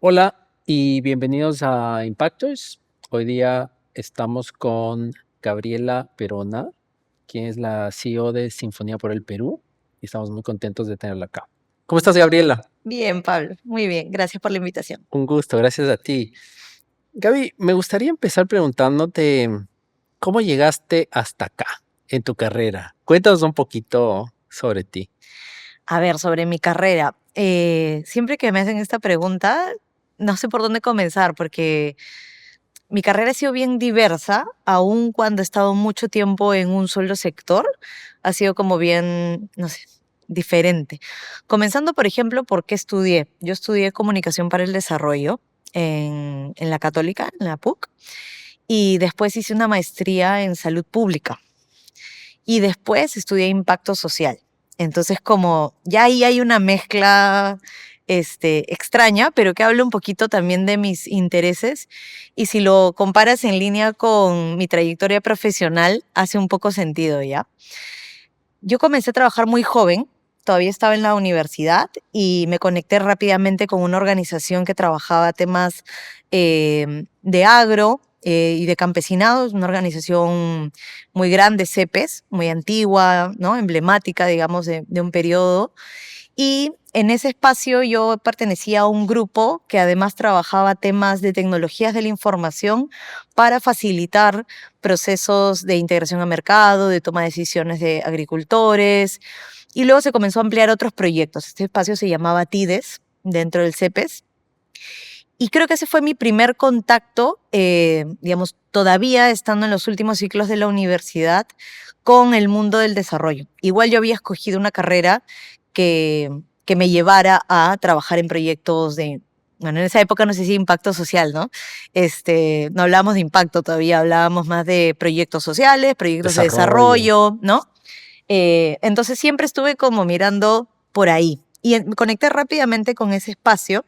Hola y bienvenidos a Impactors. Hoy día estamos con Gabriela Perona, quien es la CEO de Sinfonía por el Perú, y estamos muy contentos de tenerla acá. ¿Cómo estás, Gabriela? Bien, Pablo, muy bien. Gracias por la invitación. Un gusto, gracias a ti. Gaby, me gustaría empezar preguntándote cómo llegaste hasta acá en tu carrera. Cuéntanos un poquito sobre ti. A ver, sobre mi carrera. Siempre que me hacen esta pregunta, no sé por dónde comenzar, porque mi carrera ha sido bien diversa, aun cuando he estado mucho tiempo en un solo sector, ha sido como bien, no sé, diferente. Comenzando, por ejemplo, ¿por qué estudié? Yo estudié Comunicación para el Desarrollo en la Católica, en la PUC, y después hice una maestría en Salud Pública. Y después estudié impacto social. Entonces, como ya ahí hay una mezcla extraña, pero que habla un poquito también de mis intereses. Y si lo comparas en línea con mi trayectoria profesional, hace un poco sentido, ¿ya? Yo comencé a trabajar muy joven, todavía estaba en la universidad y me conecté rápidamente con una organización que trabajaba temas de agro y de campesinados, una organización muy grande, CEPES, muy antigua, ¿no? Emblemática, digamos, de un periodo. Y en ese espacio yo pertenecía a un grupo que además trabajaba temas de tecnologías de la información para facilitar procesos de integración a mercado, de toma de decisiones de agricultores. Y luego se comenzó a ampliar otros proyectos. Este espacio se llamaba TIDES, dentro del CEPES. Y creo que ese fue mi primer contacto, digamos, todavía estando en los últimos ciclos de la universidad, con el mundo del desarrollo. Igual yo había escogido una carrera que me llevara a trabajar en proyectos de, bueno, en esa época no sé si impacto social, ¿no? No hablábamos de impacto todavía, hablábamos más de proyectos sociales, proyectos de Desarrollo. desarrollo, ¿no? Entonces siempre estuve como mirando por ahí y me conecté rápidamente con ese espacio.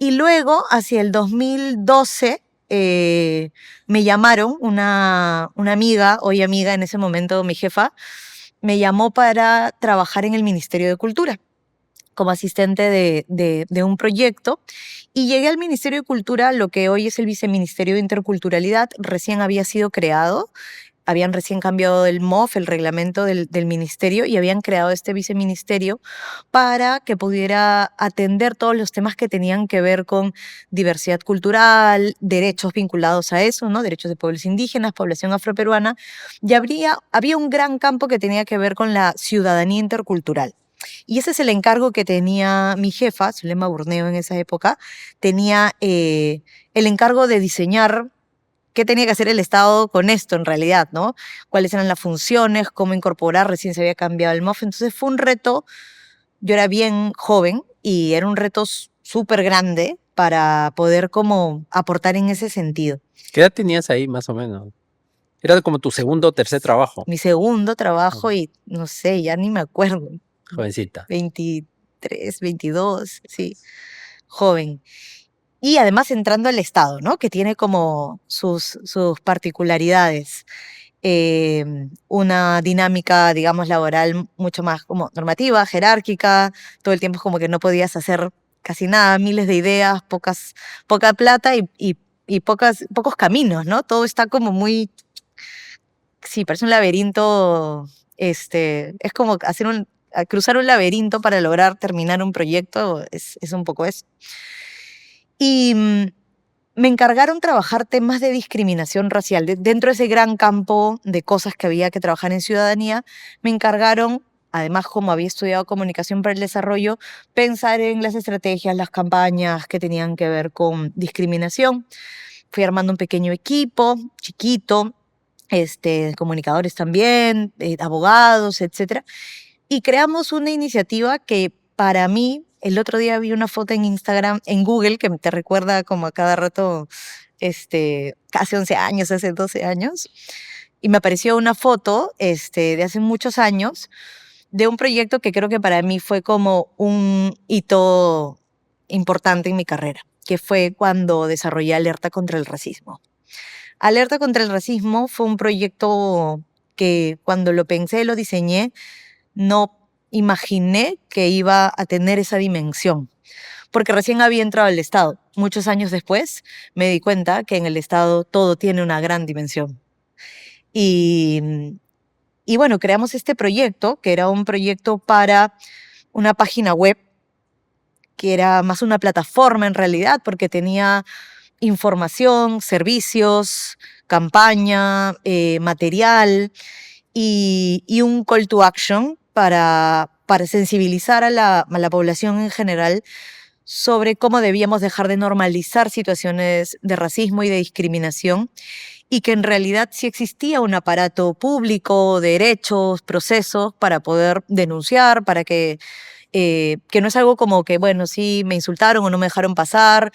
Y luego, hacia el 2012, me llamaron, una amiga, hoy amiga, en ese momento mi jefa, me llamó para trabajar en el Ministerio de Cultura como asistente de un proyecto. Y llegué al Ministerio de Cultura, lo que hoy es el Viceministerio de Interculturalidad, recién había sido creado. Habían recién cambiado el MOF, el reglamento del ministerio, y habían creado este viceministerio para que pudiera atender todos los temas que tenían que ver con diversidad cultural, derechos vinculados a eso, ¿no? Derechos de pueblos indígenas, población afroperuana. Y había un gran campo que tenía que ver con la ciudadanía intercultural. Y ese es el encargo que tenía mi jefa, Zulema Burneo, en esa época. Tenía el encargo de diseñar qué tenía que hacer el Estado con esto en realidad, ¿no? Cuáles eran las funciones, cómo incorporar, recién se había cambiado el MOF. Entonces fue un reto, yo era bien joven y era un reto súper grande para poder como aportar en ese sentido. ¿Qué edad tenías ahí más o menos? Era como tu segundo o tercer trabajo. Mi segundo trabajo y no sé, ya ni me acuerdo, Jovencita. 23, 22, sí, joven. Y además entrando al Estado, ¿no? Que tiene como sus particularidades. Una dinámica, digamos, laboral mucho más como normativa, jerárquica, todo el tiempo es como que no podías hacer casi nada, miles de ideas, poca plata y pocos caminos, ¿no? Todo está como muy, sí, parece un laberinto, es como cruzar un laberinto para lograr terminar un proyecto, es un poco eso. Y me encargaron trabajar temas de discriminación racial. Dentro de ese gran campo de cosas que había que trabajar en ciudadanía, me encargaron, además como había estudiado comunicación para el desarrollo, pensar en las estrategias, las campañas que tenían que ver con discriminación. Fui armando un pequeño equipo, chiquito, comunicadores también, abogados, etcétera. Y creamos una iniciativa que para mí, el otro día vi una foto en Instagram, en Google, que te recuerda como a cada rato, hace 11 años, hace 12 años, y me apareció una foto de hace muchos años, de un proyecto que creo que para mí fue como un hito importante en mi carrera, que fue cuando desarrollé Alerta contra el Racismo. Alerta contra el Racismo fue un proyecto que cuando lo pensé, lo diseñé, no imaginé que iba a tener esa dimensión, porque recién había entrado al Estado. Muchos años después me di cuenta que en el Estado todo tiene una gran dimensión. Y, y bueno, creamos este proyecto, que era un proyecto para una página web, que era más una plataforma en realidad, porque tenía información, servicios, campaña, material y un call to action para sensibilizar a la población en general sobre cómo debíamos dejar de normalizar situaciones de racismo y de discriminación y que en realidad sí existía un aparato público, derechos, procesos para poder denunciar, para que no es algo como que, bueno, sí, me insultaron o no me dejaron pasar,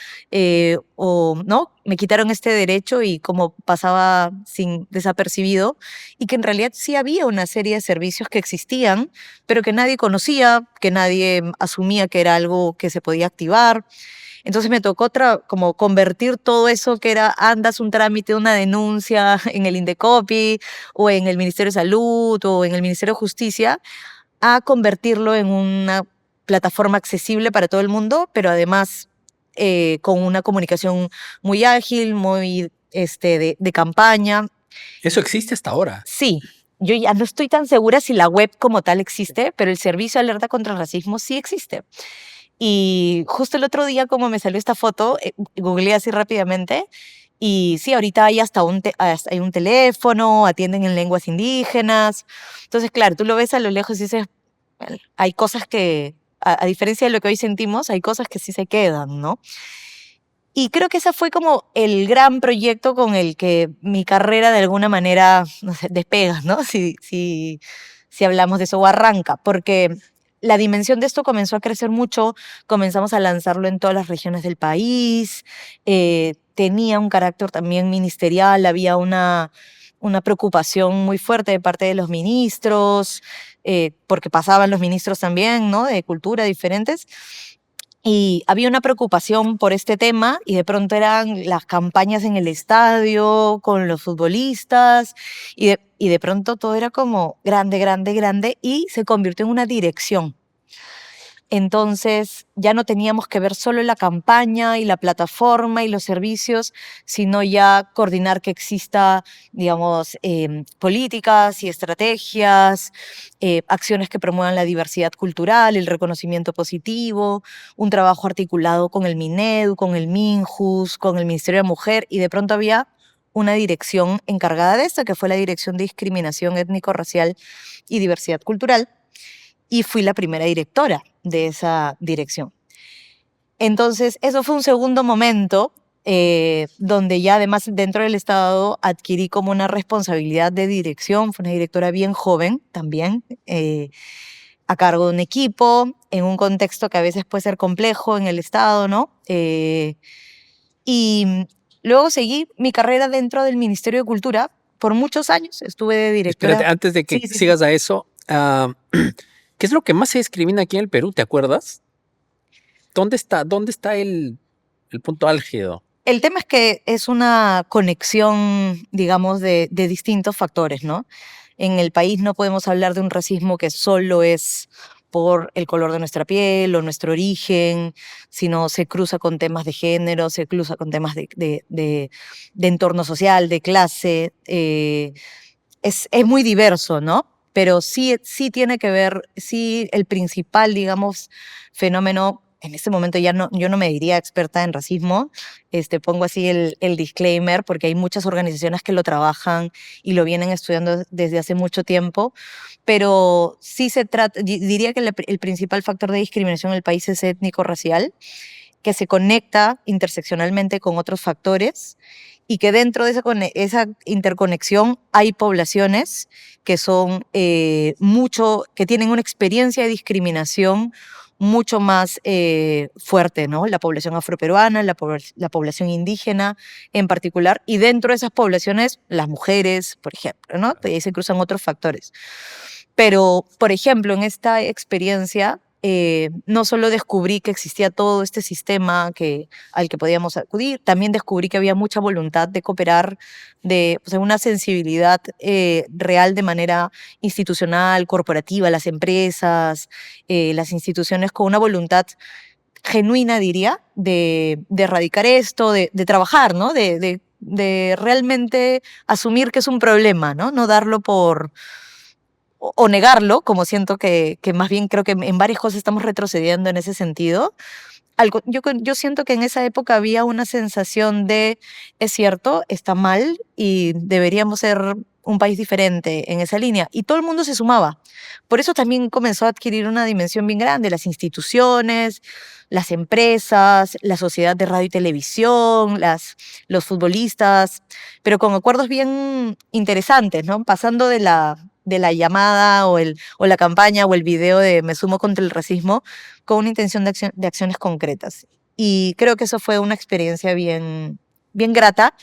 o no, me quitaron este derecho y como pasaba sin desapercibido, y que en realidad sí había una serie de servicios que existían, pero que nadie conocía, que nadie asumía que era algo que se podía activar. Entonces me tocó como convertir todo eso que era, andas un trámite, una denuncia en el Indecopi o en el Ministerio de Salud o en el Ministerio de Justicia, a convertirlo en una plataforma accesible para todo el mundo, pero además con una comunicación muy ágil, muy de campaña. Eso existe hasta ahora. Sí, yo ya no estoy tan segura si la web como tal existe, pero el servicio de alerta contra el racismo sí existe. Y justo el otro día, como me salió esta foto, googleé así rápidamente. Y sí, ahorita hay hasta hay un teléfono, atienden en lenguas indígenas. Entonces, claro, tú lo ves a lo lejos y dices, "Well, hay cosas que, a diferencia de lo que hoy sentimos, hay cosas que sí se quedan, ¿no?". Y creo que ese fue como el gran proyecto con el que mi carrera de alguna manera, no sé, despega, ¿no? Si hablamos de eso, o arranca, porque la dimensión de esto comenzó a crecer mucho, comenzamos a lanzarlo en todas las regiones del país, tenía un carácter también ministerial, había una preocupación muy fuerte de parte de los ministros, porque pasaban los ministros también, ¿no? De cultura diferentes. Y había una preocupación por este tema y de pronto eran las campañas en el estadio con los futbolistas y de pronto todo era como grande, grande, grande y se convirtió en una dirección. Entonces ya no teníamos que ver solo la campaña y la plataforma y los servicios, sino ya coordinar que exista, digamos, políticas y estrategias, acciones que promuevan la diversidad cultural, el reconocimiento positivo, un trabajo articulado con el MINEDU, con el MINJUS, con el Ministerio de Mujer, y de pronto había una dirección encargada de esto, que fue la Dirección de Discriminación Étnico-Racial y Diversidad Cultural, y fui la primera directora de esa dirección. Entonces, eso fue un segundo momento donde ya además dentro del Estado adquirí como una responsabilidad de dirección, fue una directora bien joven también, a cargo de un equipo, en un contexto que a veces puede ser complejo en el Estado, ¿no? Y luego seguí mi carrera dentro del Ministerio de Cultura por muchos años, estuve de directora. Espérate, antes de que Sí, sí, sí. sigas a eso, ¿qué es lo que más se discrimina aquí en el Perú? ¿Te acuerdas? ¿Dónde está el punto álgido? El tema es que es una conexión, digamos, de distintos factores, ¿no? En el país no podemos hablar de un racismo que solo es por el color de nuestra piel o nuestro origen, sino se cruza con temas de género, se cruza con temas de entorno social, de clase. Es muy diverso, ¿no? Pero sí, sí tiene que ver, sí, el principal, digamos, fenómeno, en este momento ya no, yo no me diría experta en racismo, pongo así el disclaimer, porque hay muchas organizaciones que lo trabajan y lo vienen estudiando desde hace mucho tiempo, pero sí se trata, diría que el principal factor de discriminación en el país es étnico-racial, que se conecta interseccionalmente con otros factores y que dentro de esa interconexión hay poblaciones que son que tienen una experiencia de discriminación mucho más fuerte, ¿no? La población afroperuana, la población indígena en particular, y dentro de esas poblaciones las mujeres, por ejemplo, ¿no? Y ahí se cruzan otros factores. Pero, por ejemplo, en esta experiencia, no solo descubrí que existía todo este sistema al que podíamos acudir, también descubrí que había mucha voluntad de cooperar, o sea, una sensibilidad real de manera institucional, corporativa, las empresas, las instituciones con una voluntad genuina, diría, de erradicar esto, de trabajar, ¿no? De realmente asumir que es un problema, ¿no? No darlo o negarlo, como siento que más bien creo que en varias cosas estamos retrocediendo en ese sentido. Yo siento que en esa época había una sensación de, es cierto, está mal y deberíamos ser un país diferente en esa línea. Y todo el mundo se sumaba. Por eso también comenzó a adquirir una dimensión bien grande, las instituciones, las empresas, la sociedad de radio y televisión, los futbolistas, pero con acuerdos bien interesantes, ¿no? Pasando de la llamada o la campaña o el video de Me sumo contra el racismo con una intención de acciones concretas. Y creo que eso fue una experiencia bien, bien grata,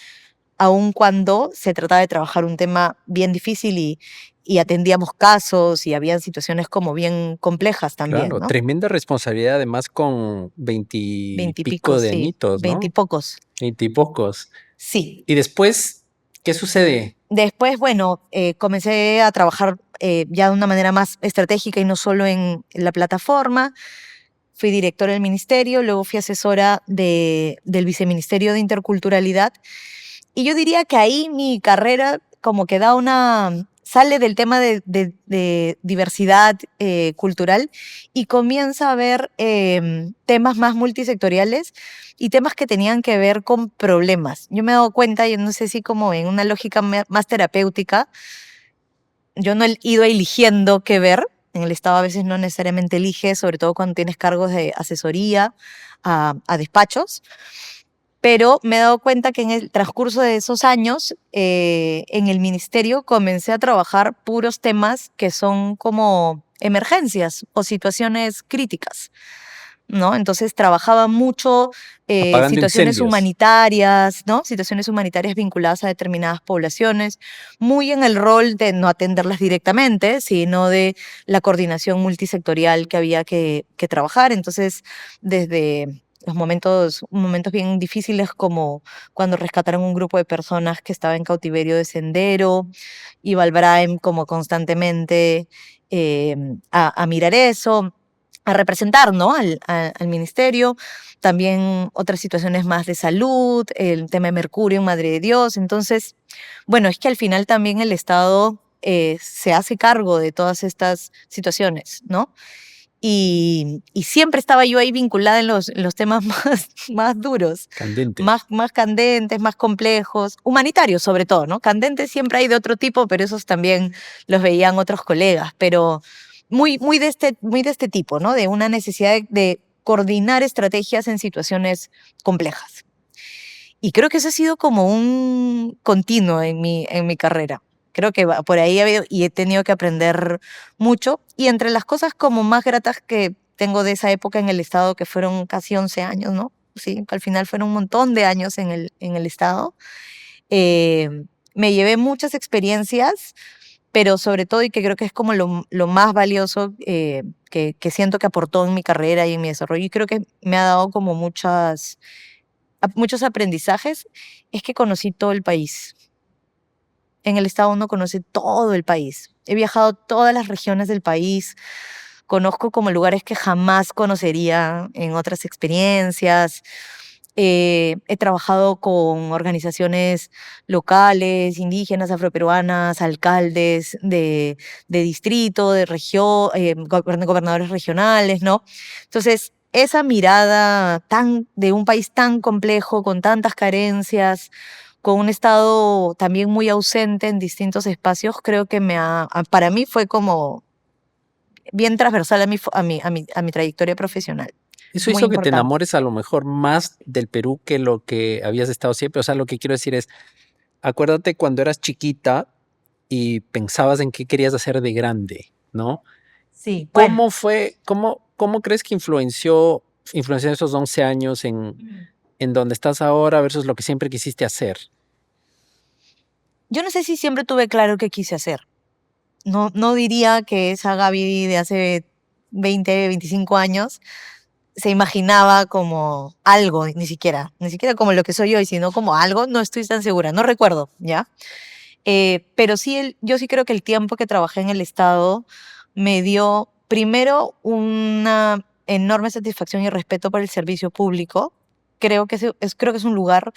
aun cuando se trataba de trabajar un tema bien difícil y atendíamos casos y habían situaciones como bien complejas también, Claro, ¿no? tremenda responsabilidad además con Veintipico, veintipico de sí, añitos, ¿no? veintipocos, Veintipocos. sí. Y después, ¿qué sucede? Después, bueno, comencé a trabajar ya de una manera más estratégica y no solo en la plataforma. Fui directora del ministerio, luego fui asesora del viceministerio de Interculturalidad. Y yo diría que ahí mi carrera como que sale del tema de diversidad cultural y comienza a ver temas más multisectoriales y temas que tenían que ver con problemas. Yo me he dado cuenta, yo no sé si como en una lógica más terapéutica, yo no he ido eligiendo qué ver. En el Estado a veces no necesariamente eliges, sobre todo cuando tienes cargos de asesoría a despachos, pero me he dado cuenta que en el transcurso de esos años en el ministerio comencé a trabajar puros temas que son como emergencias o situaciones críticas, ¿no? Entonces trabajaba mucho Apagando situaciones incendios. humanitarias, ¿no? Situaciones humanitarias vinculadas a determinadas poblaciones, muy en el rol de no atenderlas directamente, sino de la coordinación multisectorial que había que trabajar. Entonces, desde los momentos bien difíciles como cuando rescataron un grupo de personas que estaba en cautiverio de Sendero, iba al Braem como constantemente a mirar eso, a representar, ¿no? al ministerio. También otras situaciones más de salud, el tema de mercurio en Madre de Dios. Entonces, bueno, es que al final también el Estado se hace cargo de todas estas situaciones, ¿no? Y siempre estaba yo ahí vinculada en los temas más duros, Candentes. más candentes, más complejos, humanitarios sobre todo, ¿no? Candentes siempre hay de otro tipo, pero esos también los veían otros colegas, pero muy de este tipo, ¿no? De una necesidad de coordinar estrategias en situaciones complejas. Y creo que eso ha sido como un continuo en mi carrera. Creo que por ahí y he tenido que aprender mucho. Y entre las cosas como más gratas que tengo de esa época en el Estado, que fueron casi 11 años, ¿no? Sí, que al final fueron un montón de años en el Estado. eh, Me llevé muchas experiencias, pero sobre todo, y que creo que es como lo más valioso que siento que aportó en mi carrera y en mi desarrollo, y creo que me ha dado como muchos aprendizajes, es que conocí todo el país. En el Estado uno conoce todo el país. He viajado a todas las regiones del país, conozco como lugares que jamás conocería en otras experiencias. He trabajado con organizaciones locales, indígenas, afroperuanas, alcaldes de distrito, de región, gobernadores regionales, ¿no? Entonces, esa mirada de un país tan complejo, con tantas carencias, con un Estado también muy ausente en distintos espacios, creo que para mí fue como bien transversal a mi trayectoria profesional. Eso Muy hizo que te importante. enamores a lo mejor más del Perú que lo que habías estado siempre. O sea, lo que quiero decir es, acuérdate cuando eras chiquita y pensabas en qué querías hacer de grande, ¿no? Sí, bueno. ¿Cómo fue, cómo crees que influenció esos 11 años en donde estás ahora versus lo que siempre quisiste hacer? Yo no sé si siempre tuve claro qué quise hacer. no diría que esa Gaby de hace 20, 25 años se imaginaba como algo, ni siquiera como lo que soy hoy, sino como algo, no estoy tan segura, no recuerdo, ¿ya? Pero sí, yo sí creo que el tiempo que trabajé en el Estado me dio, primero, una enorme satisfacción y respeto por el servicio público. Creo que es un lugar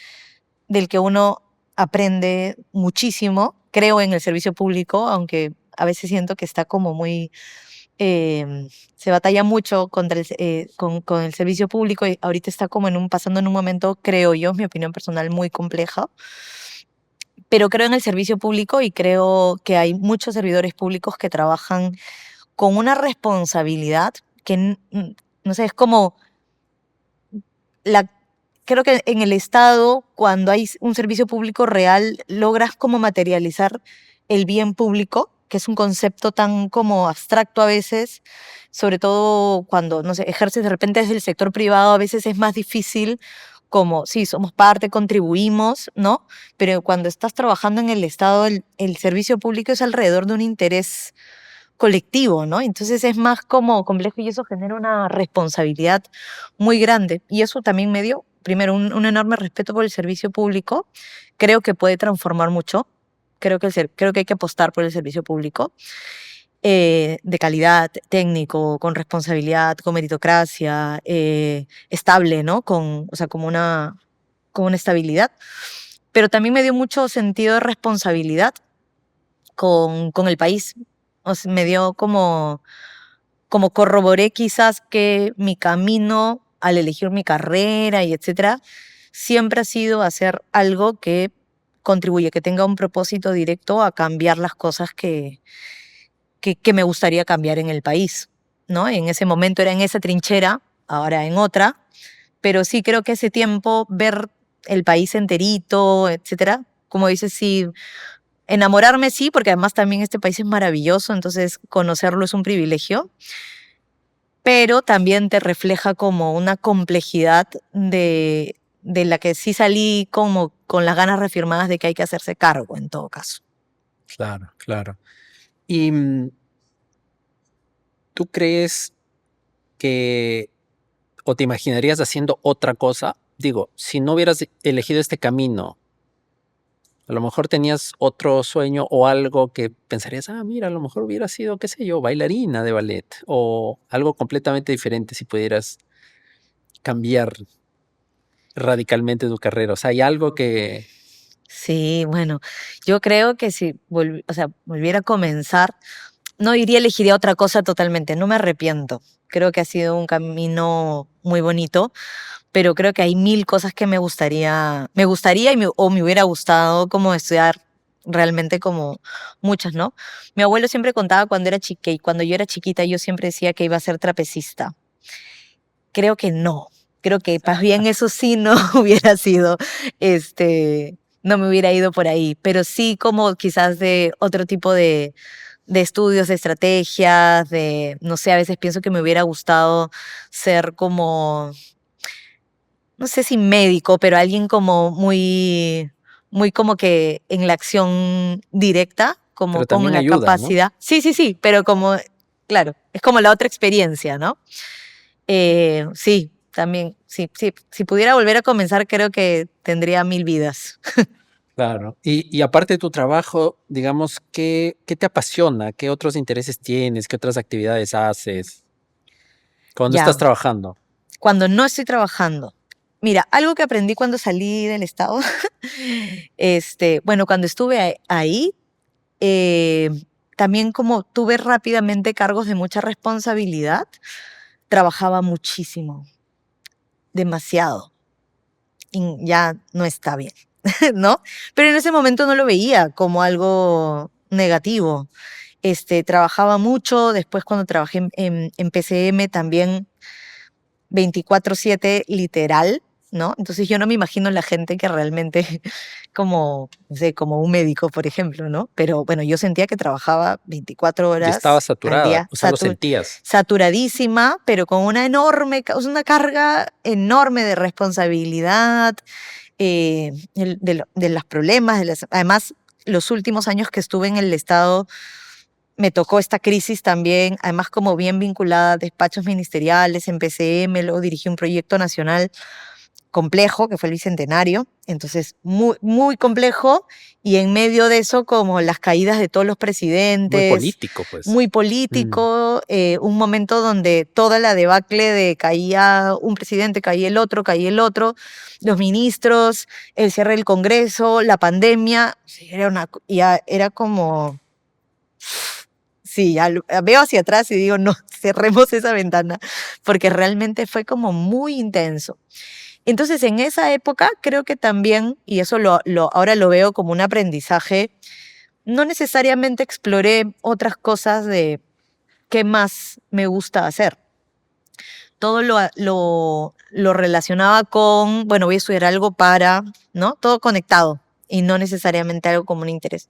del que uno aprende muchísimo. Creo en el servicio público, aunque a veces siento que está como muy se batalla mucho con el servicio público y ahorita está como pasando en un momento, creo yo, mi opinión personal, muy compleja. Pero creo en el servicio público y creo que hay muchos servidores públicos que trabajan con una responsabilidad que, no sé, es como la... Creo que en el Estado, cuando hay un servicio público real, logras como materializar el bien público, que es un concepto tan como abstracto a veces, sobre todo cuando, no sé, ejerces de repente desde el sector privado, a veces es más difícil, como, sí, somos parte, contribuimos, ¿no? Pero cuando estás trabajando en el Estado, el servicio público es alrededor de un interés colectivo, ¿no? Entonces es más como complejo y eso genera una responsabilidad muy grande. Y eso también me dio, primero, un enorme respeto por el servicio público. Creo que puede transformar mucho. Creo que hay que apostar por el servicio público de calidad, técnico, con responsabilidad, con meritocracia, estable, ¿no? O sea, con una estabilidad. Pero también me dio mucho sentido de responsabilidad con el país. O sea, me dio como corroboré quizás que mi camino al elegir mi carrera y etcétera, siempre ha sido hacer algo que contribuye, que tenga un propósito directo a cambiar las cosas que me gustaría cambiar en el país, ¿no? En ese momento era en esa trinchera, ahora en otra, pero sí creo que ese tiempo, ver el país enterito, etcétera, como dices, sí, enamorarme sí, porque además también este país es maravilloso, entonces conocerlo es un privilegio, pero también te refleja como una complejidad de la que sí salí como con las ganas reafirmadas de que hay que hacerse cargo en todo caso. Claro, claro. ¿Y tú crees que o te imaginarías haciendo otra cosa? Digo, si no hubieras elegido este camino, a lo mejor tenías otro sueño o algo que pensarías, mira, a lo mejor hubiera sido, qué sé yo, bailarina de ballet o algo completamente diferente si pudieras cambiar radicalmente tu carrera. O sea, hay algo que... Sí, bueno, yo creo que si o sea, volviera a comenzar, no diría elegiría otra cosa totalmente, no me arrepiento. Creo que ha sido un camino muy bonito, pero creo que hay mil cosas que me gustaría o me hubiera gustado como estudiar realmente como muchas, ¿no? Mi abuelo siempre contaba cuando era chica y cuando yo era chiquita yo siempre decía que iba a ser trapecista. Creo que no. Creo que más bien eso sí no hubiera sido, no me hubiera ido por ahí, pero sí como quizás de otro tipo de estudios, de estrategias, no sé, a veces pienso que me hubiera gustado ser como, no sé si médico, pero alguien como muy como que en la acción directa, como Pero con también la ayuda, ¿no? capacidad. Sí, sí, sí, pero como, claro, es como la otra experiencia, ¿no? Sí, también, sí, sí, si pudiera volver a comenzar, creo que tendría mil vidas. Claro. Y aparte de tu trabajo, digamos, ¿qué te apasiona? ¿Qué otros intereses tienes? ¿Qué otras actividades haces cuando Ya, estás trabajando? cuando no estoy trabajando. Mira, algo que aprendí cuando salí del estado, bueno, cuando estuve ahí, eh, también como tuve rápidamente cargos de mucha responsabilidad, trabajaba muchísimo, demasiado, y ya no está bien, ¿no? Pero en ese momento no lo veía como algo negativo. Trabajaba mucho, después cuando trabajé en PCM también 24/7 literal, ¿no? Entonces yo no me imagino la gente que realmente, como, no sé, como un médico, por ejemplo, ¿no? Pero bueno, yo sentía que trabajaba 24 Y estaba horas al saturada, día, o sea, lo sentías. saturadísima, pero con una una carga enorme de responsabilidad, de los problemas, además, los últimos años que estuve en el estado me tocó esta crisis también, además como bien vinculada a despachos ministeriales, en PCM, luego dirigí un proyecto nacional complejo, que fue el Bicentenario, entonces muy, muy complejo, y en medio de eso como las caídas de todos los Muy presidentes, político, pues. muy Mm. político, un momento donde toda la debacle de caía un presidente, caía el otro, los ministros, el cierre del Congreso, la pandemia, sí, ya era como... Sí, veo hacia atrás y digo, no, cerremos esa ventana, porque realmente fue como muy intenso. Entonces, en esa época creo que también, y eso ahora lo veo como un aprendizaje, no necesariamente exploré otras cosas de qué más me gusta hacer. Todo lo relacionaba con, bueno, voy a estudiar algo para, ¿no? Todo conectado y no necesariamente algo como un interés.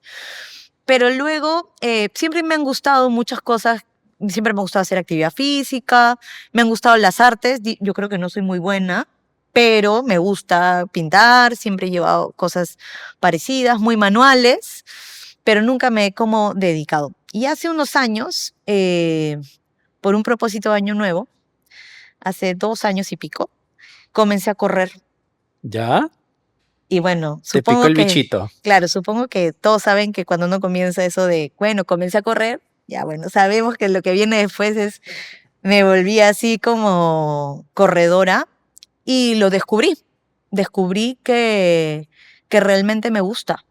Pero luego, siempre me han gustado muchas cosas. Siempre me ha gustado hacer actividad física, me han gustado las artes. Yo creo que no soy muy buena, pero me gusta pintar, siempre he llevado cosas parecidas, muy manuales, pero nunca me he como dedicado. Y hace unos años, por un propósito de año nuevo, hace 2 años y pico, comencé a correr. ¿Ya? Y bueno, Te picó supongo el que, bichito. claro, supongo que todos saben que cuando uno comienza eso de, bueno, comencé a correr, ya bueno, sabemos que lo que viene después es, me volví así como corredora y lo descubrí. Descubrí que realmente me gusta.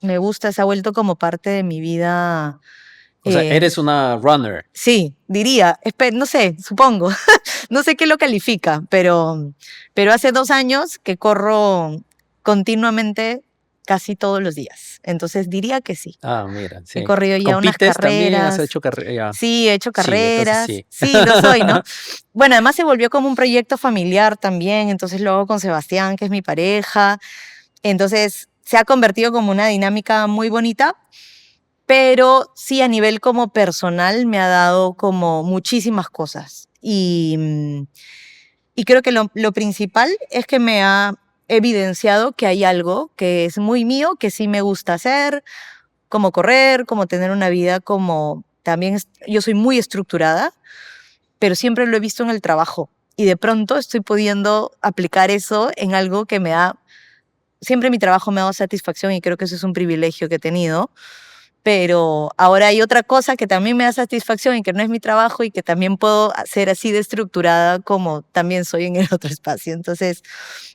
Me gusta, se ha vuelto como parte de mi vida. O sea, eh, eres una runner. sí, diría, no sé, supongo. No sé qué lo califica, pero hace 2 años que corro continuamente casi todos los días. Entonces diría que sí. Ah, mira, He sí. corrido ya unas ¿Compites también? ¿Has carreras. hecho carrera? Sí, he hecho Sí, entonces carreras. sí. Sí, lo soy, ¿no? Bueno, además se volvió como un proyecto familiar también. Entonces lo hago con Sebastián, que es mi pareja. Entonces se ha convertido como una dinámica muy bonita. Pero sí, a nivel como personal me ha dado como muchísimas cosas. Y creo que lo principal es que me ha evidenciado que hay algo que es muy mío, que sí me gusta hacer, como correr, como tener una vida como también, yo soy muy estructurada, pero siempre lo he visto en el trabajo. Y de pronto estoy pudiendo aplicar eso en algo que me da, siempre mi trabajo me ha dado satisfacción y creo que eso es un privilegio que he tenido, pero ahora hay otra cosa que también me da satisfacción y que no es mi trabajo y que también puedo ser así de estructurada como también soy en el otro espacio. Entonces,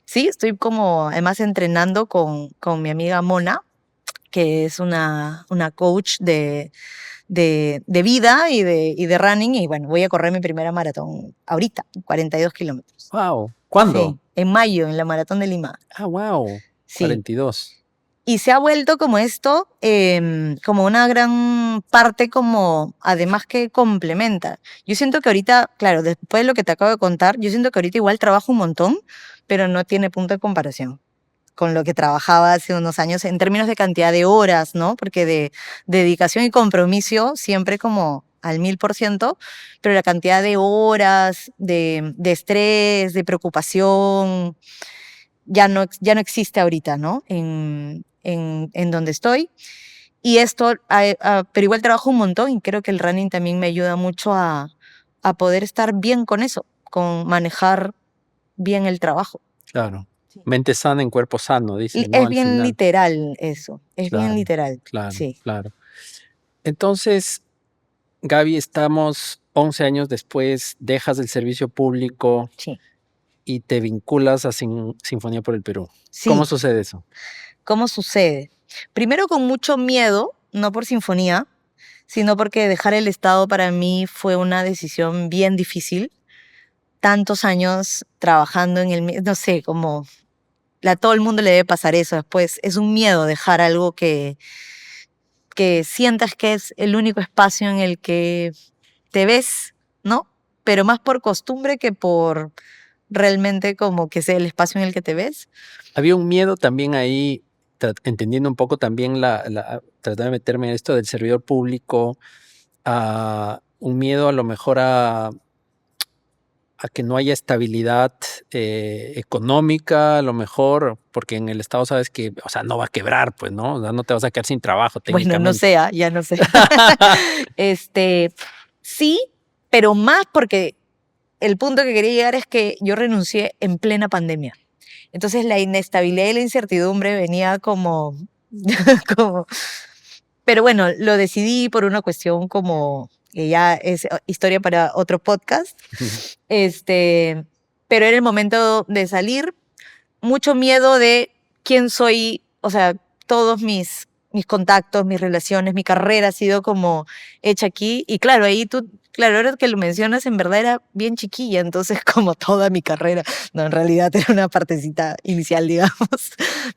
sí, estoy como además entrenando con mi amiga Mona, que es una coach de vida y de running. Y bueno, voy a correr mi primera maratón ahorita, 42 kilómetros. Wow. ¿Cuándo? Sí, en mayo, en la maratón de Lima. Ah, wow. Sí. 42. Y se ha vuelto como esto, como una gran parte como, además que complementa. Yo siento que ahorita, claro, después de lo que te acabo de contar, yo siento que ahorita igual trabajo un montón, pero no tiene punto de comparación con lo que trabajaba hace unos años en términos de cantidad de horas, ¿no? Porque de dedicación y compromiso siempre como al 1000%, pero la cantidad de horas, de estrés, de preocupación, ya no existe ahorita, ¿no? En donde estoy. Y esto, pero igual trabajo un montón y creo que el running también me ayuda mucho a poder estar bien con eso, con manejar bien el trabajo. Claro. Sí. Mente sana en cuerpo sano, dice, ¿no? Es Al bien final. literal eso, es bien Claro, literal, claro, sí, claro. Entonces, Gaby, estamos 11 años después, dejas el servicio público sí, y te vinculas a Sinfonía por el Perú. ¿Cómo sí. sucede eso? ¿Cómo sucede? Primero con mucho miedo, no por sinfonía, sino porque dejar el Estado para mí fue una decisión bien difícil. Tantos años trabajando en no sé, como a todo el mundo le debe pasar eso después. Es un miedo dejar algo que sientas que es el único espacio en el que te ves, ¿no? Pero más por costumbre que por realmente como que sea el espacio en el que te ves. Había un miedo también ahí, entendiendo un poco también tratar de meterme en esto del servidor público, un miedo a lo mejor a a que no haya estabilidad económica, a lo mejor, porque en el Estado sabes que, o sea, no va a quebrar, pues, ¿no? O sea, no te vas a quedar sin trabajo Bueno, no técnicamente. sé, ya no sé. Sí, pero más porque el punto que quería llegar es que yo renuncié en plena pandemia. Entonces la inestabilidad y la incertidumbre venía como, como... Pero bueno, lo decidí por una cuestión como que ya es historia para otro podcast. Pero era el momento de salir, mucho miedo de quién soy, o sea, todos mis contactos, mis relaciones, mi carrera ha sido como hecha aquí. Y claro, ahí tú, claro, ahora que lo mencionas, en verdad era bien chiquilla, entonces como toda mi carrera, no, en realidad era una partecita inicial, digamos,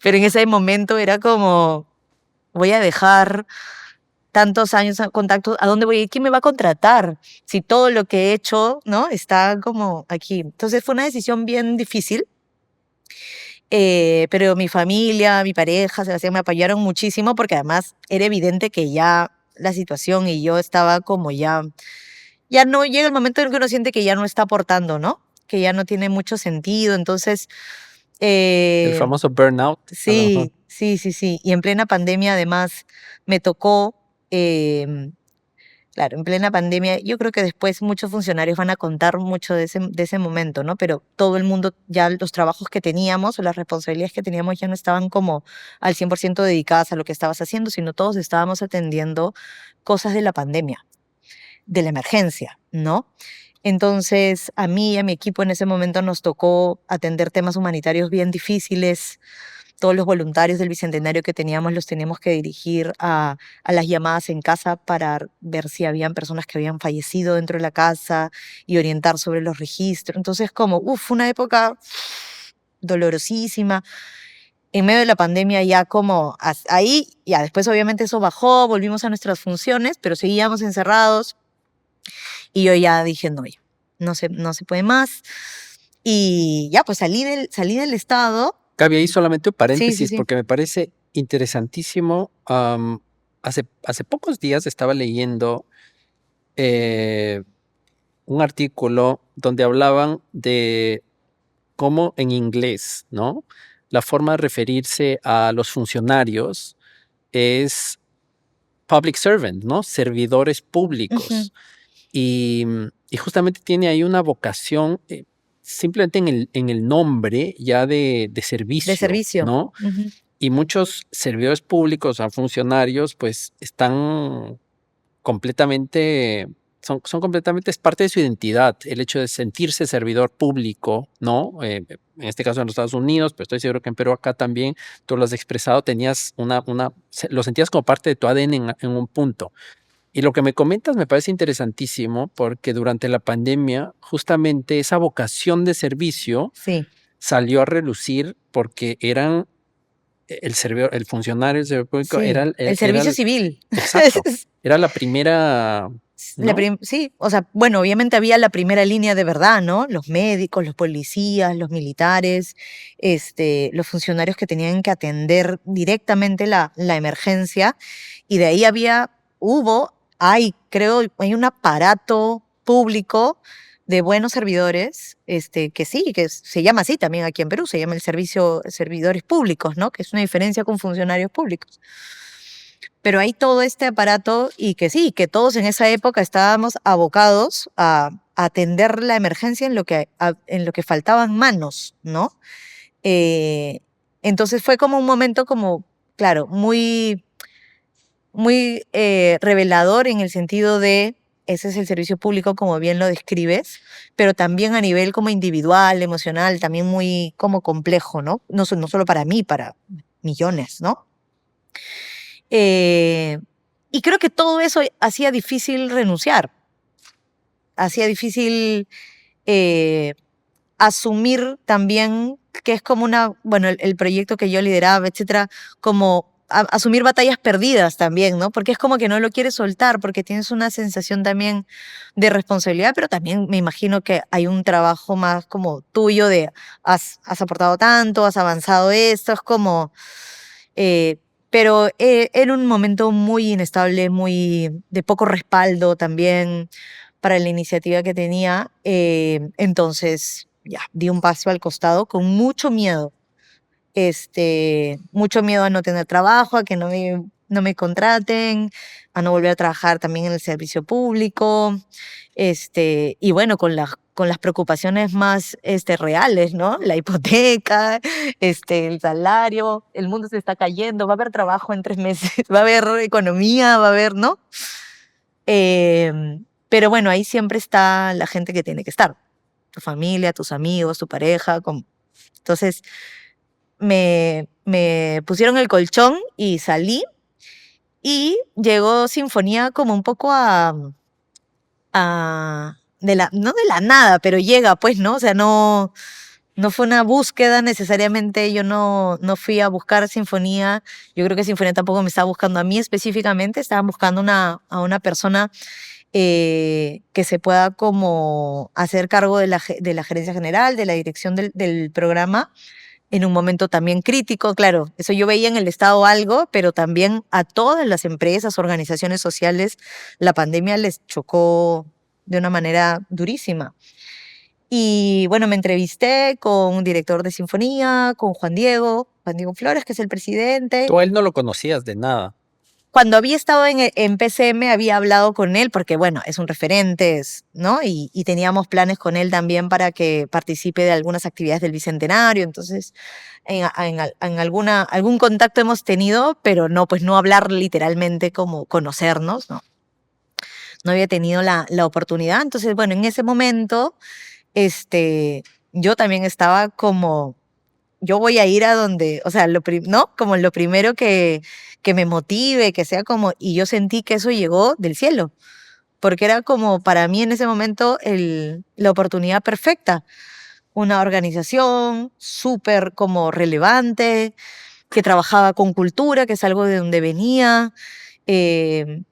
pero en ese momento era como, voy a dejar tantos años de contacto, ¿a dónde voy a ir? ¿Quién me va a contratar? Si todo lo que he hecho, ¿no? Está como aquí. Entonces fue una decisión bien difícil. Pero mi familia, mi pareja, Sebastián, me apoyaron muchísimo porque además era evidente que ya la situación y yo estaba como ya no llega el momento en que uno siente que ya no está aportando, ¿no? Que ya no tiene mucho sentido. Entonces, El famoso burnout, a lo mejor. sí. Y en plena pandemia además me tocó, claro, en plena pandemia, yo creo que después muchos funcionarios van a contar mucho de ese momento, ¿no? Pero todo el mundo, ya los trabajos que teníamos o las responsabilidades que teníamos ya no estaban como al 100% dedicadas a lo que estabas haciendo, sino todos estábamos atendiendo cosas de la pandemia, de la emergencia, ¿no? Entonces, a mí y a mi equipo en ese momento nos tocó atender temas humanitarios bien difíciles. Todos los voluntarios del Bicentenario que teníamos los teníamos que dirigir a las llamadas en casa para ver si habían personas que habían fallecido dentro de la casa y orientar sobre los registros. Entonces, como, una época dolorosísima. En medio de la pandemia ya como ahí, ya después obviamente eso bajó, volvimos a nuestras funciones, pero seguíamos encerrados y yo ya dije, no, ya, no se puede más. Y ya, pues salí del estado. Gaby, ahí solamente un Sí, sí, paréntesis, sí. porque me parece interesantísimo. Hace pocos días estaba leyendo un artículo donde hablaban de cómo en inglés, ¿no? La forma de referirse a los funcionarios es public servant, ¿no? Servidores Ujú. públicos. Y justamente tiene ahí una vocación simplemente en el nombre ya de De servicio, servicio. ¿no? Ujú. Y muchos servidores públicos o funcionarios pues están completamente, son completamente, es parte de su identidad, el hecho de sentirse servidor público, ¿no? En este caso en los Estados Unidos, pero estoy seguro que en Perú acá también, tú lo has expresado, tenías lo sentías como parte de tu ADN en un punto. Y lo que me comentas me parece interesantísimo porque durante la pandemia, justamente esa vocación de servicio Sí. salió a relucir porque eran el funcionario, el servidor público, Sí, el servicio civil. exacto, era la primera, ¿no? Sí, o sea, bueno, obviamente había la primera línea de verdad, ¿no? Los médicos, los policías, los militares, los funcionarios que tenían que atender directamente la emergencia. Y de ahí creo, hay un aparato público de buenos servidores, que sí, que se llama así también aquí en Perú, se llama el servicio servidores públicos, ¿no? Que es una diferencia con funcionarios públicos. Pero hay todo este aparato y que sí, que todos en esa época estábamos abocados a atender la emergencia en lo que faltaban manos, ¿no? Eh, entonces fue como un momento como, claro, muy revelador en el sentido de, ese es el servicio público como bien lo describes, pero también a nivel como individual, emocional, también muy como complejo, ¿no? No solo para mí, para millones, ¿no? Eh, y creo que todo eso hacía difícil renunciar, hacía difícil eh, asumir también que es como bueno, el proyecto que yo lideraba, etcétera, como asumir batallas perdidas también, ¿no? Porque es como que no lo quieres soltar, porque tienes una sensación también de responsabilidad, pero también me imagino que hay un trabajo más como tuyo de has aportado tanto, has avanzado esto, es como... eh, pero era un momento muy inestable, muy de poco respaldo también, para la iniciativa que tenía. Entonces, ya, di un paso al costado con mucho miedo. Mucho miedo a no tener trabajo, a que no me contraten, a no volver a trabajar también en el servicio público, y bueno, con las preocupaciones más reales, ¿no? La hipoteca, el salario, el mundo se está cayendo, va a haber trabajo en 3 meses, va a haber economía, va a haber, ¿no? Pero bueno, ahí siempre está la gente que tiene que estar, tu familia, tus amigos, tu pareja, entonces me pusieron el colchón y salí y llegó Sinfonía como un poco no de la nada, pero llega pues, ¿no? O sea, no fue una búsqueda necesariamente, yo no fui a buscar Sinfonía, yo creo que Sinfonía tampoco me estaba buscando a mí específicamente, estaban buscando a una persona que se pueda como hacer cargo de la gerencia general, de la dirección del programa, en un momento también crítico, claro, eso yo veía en el Estado algo, pero también a todas las empresas, organizaciones sociales, la pandemia les chocó de una manera durísima. Y bueno, me entrevisté con un director de sinfonía, con Juan Diego Flores, que es el presidente. Tú a él no lo conocías de nada. Cuando había estado en PCM había hablado con él porque, bueno, es un referente, ¿no? Y teníamos planes con él también para que participe de algunas actividades del Bicentenario. Entonces, algún contacto hemos tenido, pero no, pues no hablar literalmente como conocernos, ¿no? No había tenido la oportunidad. Entonces, bueno, en ese momento, yo también estaba como yo voy a ir a donde, o sea, ¿no? Como lo primero que me motive, que sea como, y yo sentí que eso llegó del cielo, porque era como para mí en ese momento la oportunidad perfecta, una organización súper como relevante, que trabajaba con cultura, que es algo de donde venía. eh,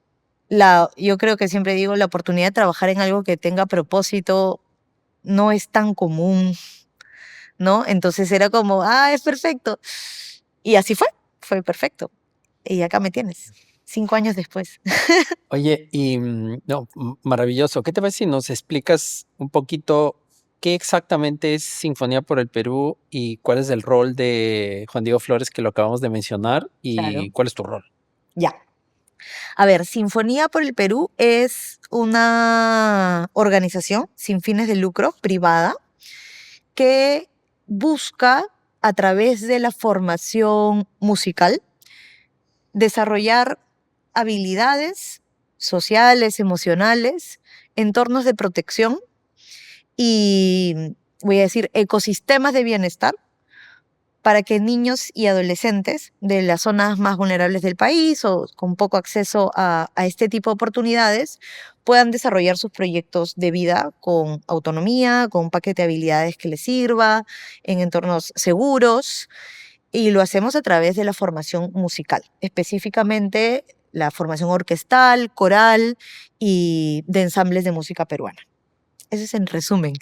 yo creo que siempre digo, la oportunidad de trabajar en algo que tenga propósito no es tan común, ¿no? Entonces era como, es perfecto. Y así fue perfecto. Y acá me tienes, 5 años después. Oye, y no, maravilloso. ¿Qué te parece si nos explicas un poquito qué exactamente es Sinfonía por el Perú y cuál es el rol de Juan Diego Flores, que lo acabamos de mencionar, y Claro. cuál es tu rol? Ya. A ver, Sinfonía por el Perú es una organización sin fines de lucro privada que busca, a través de la formación musical, desarrollar habilidades sociales, emocionales, entornos de protección y, voy a decir, ecosistemas de bienestar para que niños y adolescentes de las zonas más vulnerables del país o con poco acceso a este tipo de oportunidades puedan desarrollar sus proyectos de vida con autonomía, con un paquete de habilidades que les sirva, en entornos seguros, y lo hacemos a través de la formación musical, específicamente la formación orquestal, coral y de ensambles de música peruana. Ese es en resumen.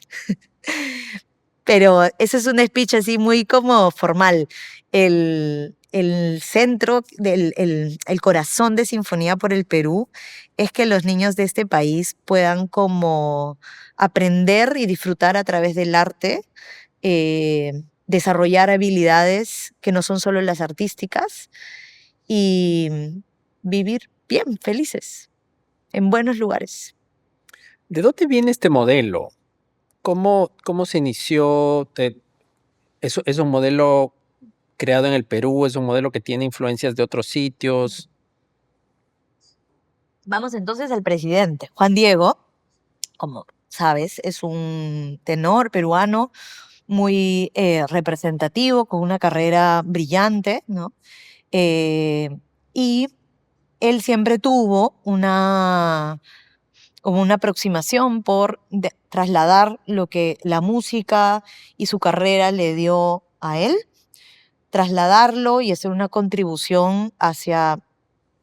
Pero ese es un speech así muy como formal. El centro, el corazón de Sinfonía por el Perú es que los niños de este país puedan como aprender y disfrutar a través del arte, desarrollar habilidades que no son solo las artísticas y vivir bien, felices, en buenos lugares. ¿De dónde viene este modelo? ¿Cómo se inició? ¿Es un modelo creado en el Perú? ¿Es un modelo que tiene influencias de otros sitios? Vamos entonces al presidente. Juan Diego, como sabes, es un tenor peruano muy representativo, con una carrera brillante, ¿no? Y él siempre tuvo como una aproximación por trasladar lo que la música y su carrera le dio a él, trasladarlo y hacer una contribución hacia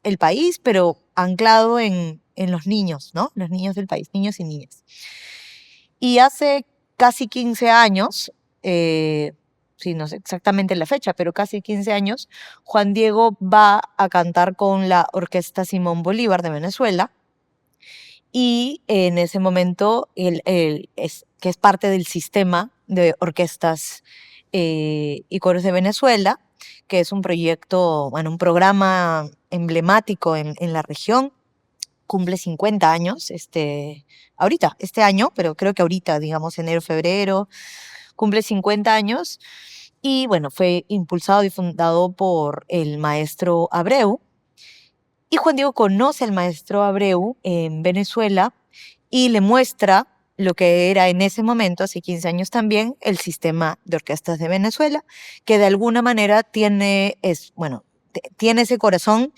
el país, pero anclado en los niños, ¿no? Los niños del país, niños y niñas. Y hace casi 15 años, sí, no sé exactamente la fecha, pero casi 15 años, Juan Diego va a cantar con la Orquesta Simón Bolívar de Venezuela y en ese momento, que es parte del sistema de orquestas y coros de Venezuela, que es un proyecto, bueno, un programa emblemático en la región. Cumple 50 años, ahorita, este año, pero creo que ahorita, digamos, enero, febrero, cumple 50 años. Y bueno, fue impulsado y fundado por el maestro Abreu. Y Juan Diego conoce al maestro Abreu en Venezuela y le muestra lo que era en ese momento, hace 15 años también, el sistema de orquestas de Venezuela, que de alguna manera tiene ese corazón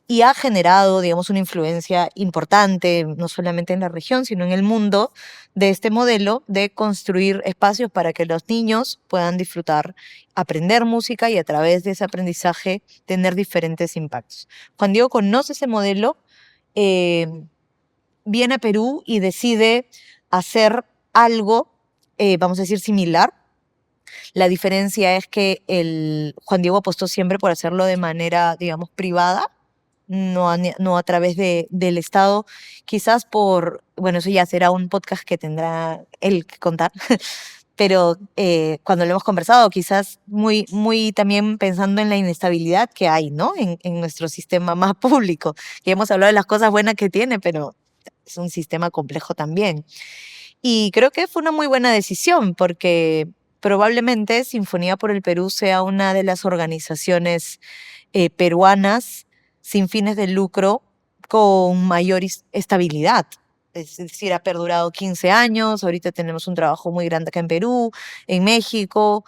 y ha generado, digamos, una influencia importante, no solamente en la región, sino en el mundo, de este modelo de construir espacios para que los niños puedan disfrutar, aprender música y a través de ese aprendizaje tener diferentes impactos. Juan Diego conoce ese modelo, eh, viene a Perú y decide hacer algo, vamos a decir, similar. La diferencia es que Juan Diego apostó siempre por hacerlo de manera, digamos, privada, no a través del Estado, quizás bueno, eso ya será un podcast que tendrá él que contar, pero cuando lo hemos conversado, quizás muy, muy también pensando en la inestabilidad que hay, ¿no? En nuestro sistema más público, que hemos hablado de las cosas buenas que tiene, pero es un sistema complejo también. Y creo que fue una muy buena decisión porque probablemente Sinfonía por el Perú sea una de las organizaciones peruanas sin fines de lucro con mayor estabilidad. Es decir, ha perdurado 15 años, ahorita tenemos un trabajo muy grande acá en Perú, en México,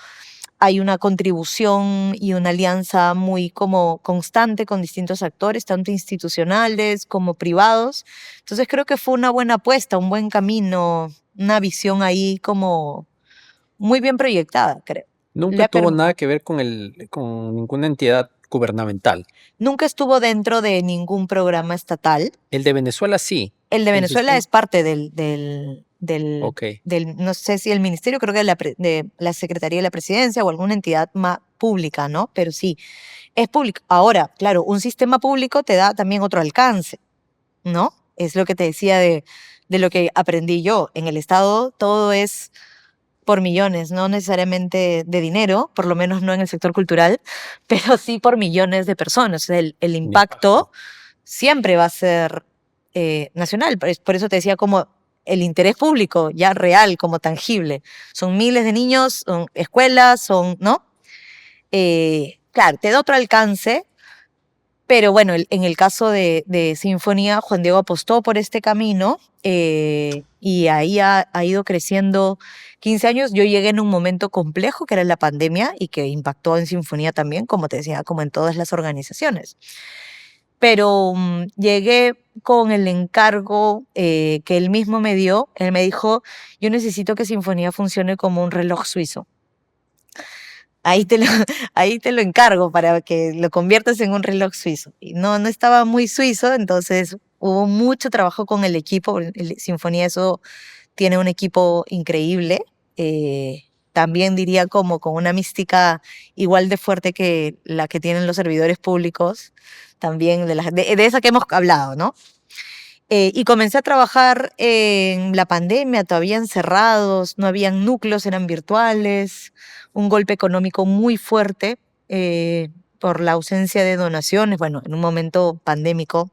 hay una contribución y una alianza muy como constante con distintos actores, tanto institucionales como privados. Entonces creo que fue una buena apuesta, un buen camino, una visión ahí como muy bien proyectada, creo. Le Nunca ha tuvo perm- nada que ver con ninguna entidad gubernamental. Nunca estuvo dentro de ningún programa estatal. El de Venezuela sí. El de El Venezuela sistema. es parte del, Ok. no sé si el ministerio, creo que de la Secretaría de la Presidencia o alguna entidad más pública, ¿no? Pero sí, es público. Ahora, claro, un sistema público te da también otro alcance, ¿no? Es lo que te decía de lo que aprendí yo. En el Estado todo es por millones, no necesariamente de dinero, por lo menos no en el sector cultural, pero sí por millones de personas. O sea, el Un impacto. impacto siempre va a ser nacional. Por eso te decía como el interés público ya real, como tangible. Son miles de niños, son escuelas, ¿no? Claro, te da otro alcance, pero bueno, en el caso de Sinfonía, Juan Diego apostó por este camino y ahí ha ido creciendo 15 años. Yo llegué en un momento complejo, que era la pandemia, y que impactó en Sinfonía también, como te decía, como en todas las organizaciones. Pero llegué con el encargo que él mismo me dio. Él me dijo, yo necesito que Sinfonía funcione como un reloj suizo. Ahí te lo, ahí te lo encargo para que lo conviertas en un reloj suizo. Y no estaba muy suizo, entonces hubo mucho trabajo con el equipo. Sinfonía eso tiene un equipo increíble. También diría como con una mística igual de fuerte que la que tienen los servidores públicos, también de esa que hemos hablado, ¿no? Y comencé a trabajar en la pandemia, todavía encerrados, no habían núcleos, eran virtuales, un golpe económico muy fuerte por la ausencia de donaciones. Bueno, en un momento pandémico,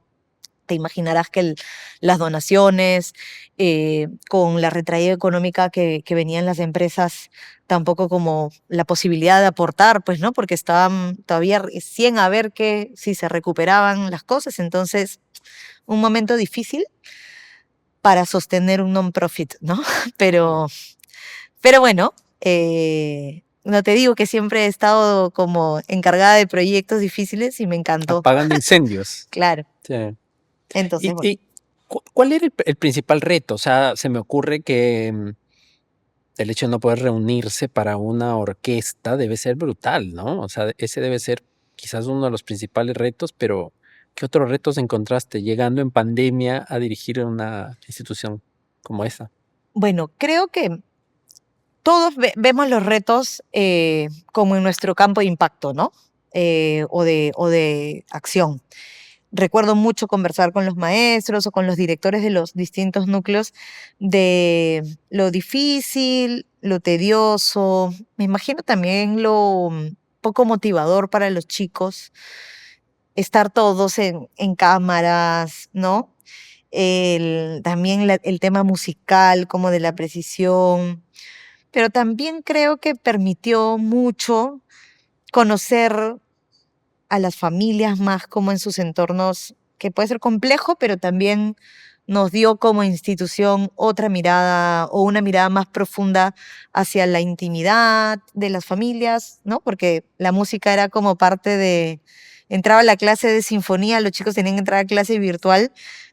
te imaginarás que las donaciones, con la retraída económica que venían las empresas, tampoco como la posibilidad de aportar, pues, ¿no? Porque estaban todavía recién a ver si se recuperaban las cosas. Entonces, un momento difícil para sostener un non-profit, ¿no? Pero, pero bueno, no te digo que siempre he estado como encargada de proyectos difíciles y me encantó, Apagando incendios. claro. Sí. Entonces, ¿Y, bueno. y cuál era el principal reto? O sea, se me ocurre que el hecho de no poder reunirse para una orquesta debe ser brutal, ¿no? O sea, ese debe ser quizás uno de los principales retos, pero ¿qué otros retos encontraste llegando en pandemia a dirigir una institución como esa? Bueno, creo que todos vemos los retos como en nuestro campo de impacto, ¿no? O de acción. recuerdo mucho conversar con los maestros o con los directores de los distintos núcleos de lo difícil, lo tedioso, me imagino también lo poco motivador para los chicos, estar todos en cámaras, ¿no? También el tema musical, como de la precisión, pero también creo que permitió mucho conocer a las familias más como en sus entornos, que puede ser complejo, pero también nos dio como institución otra mirada o una mirada más profunda hacia la intimidad de las familias, ¿no? Porque la música era como parte de, entraba a la clase de sinfonía, los chicos tenían que entrar a clase virtual,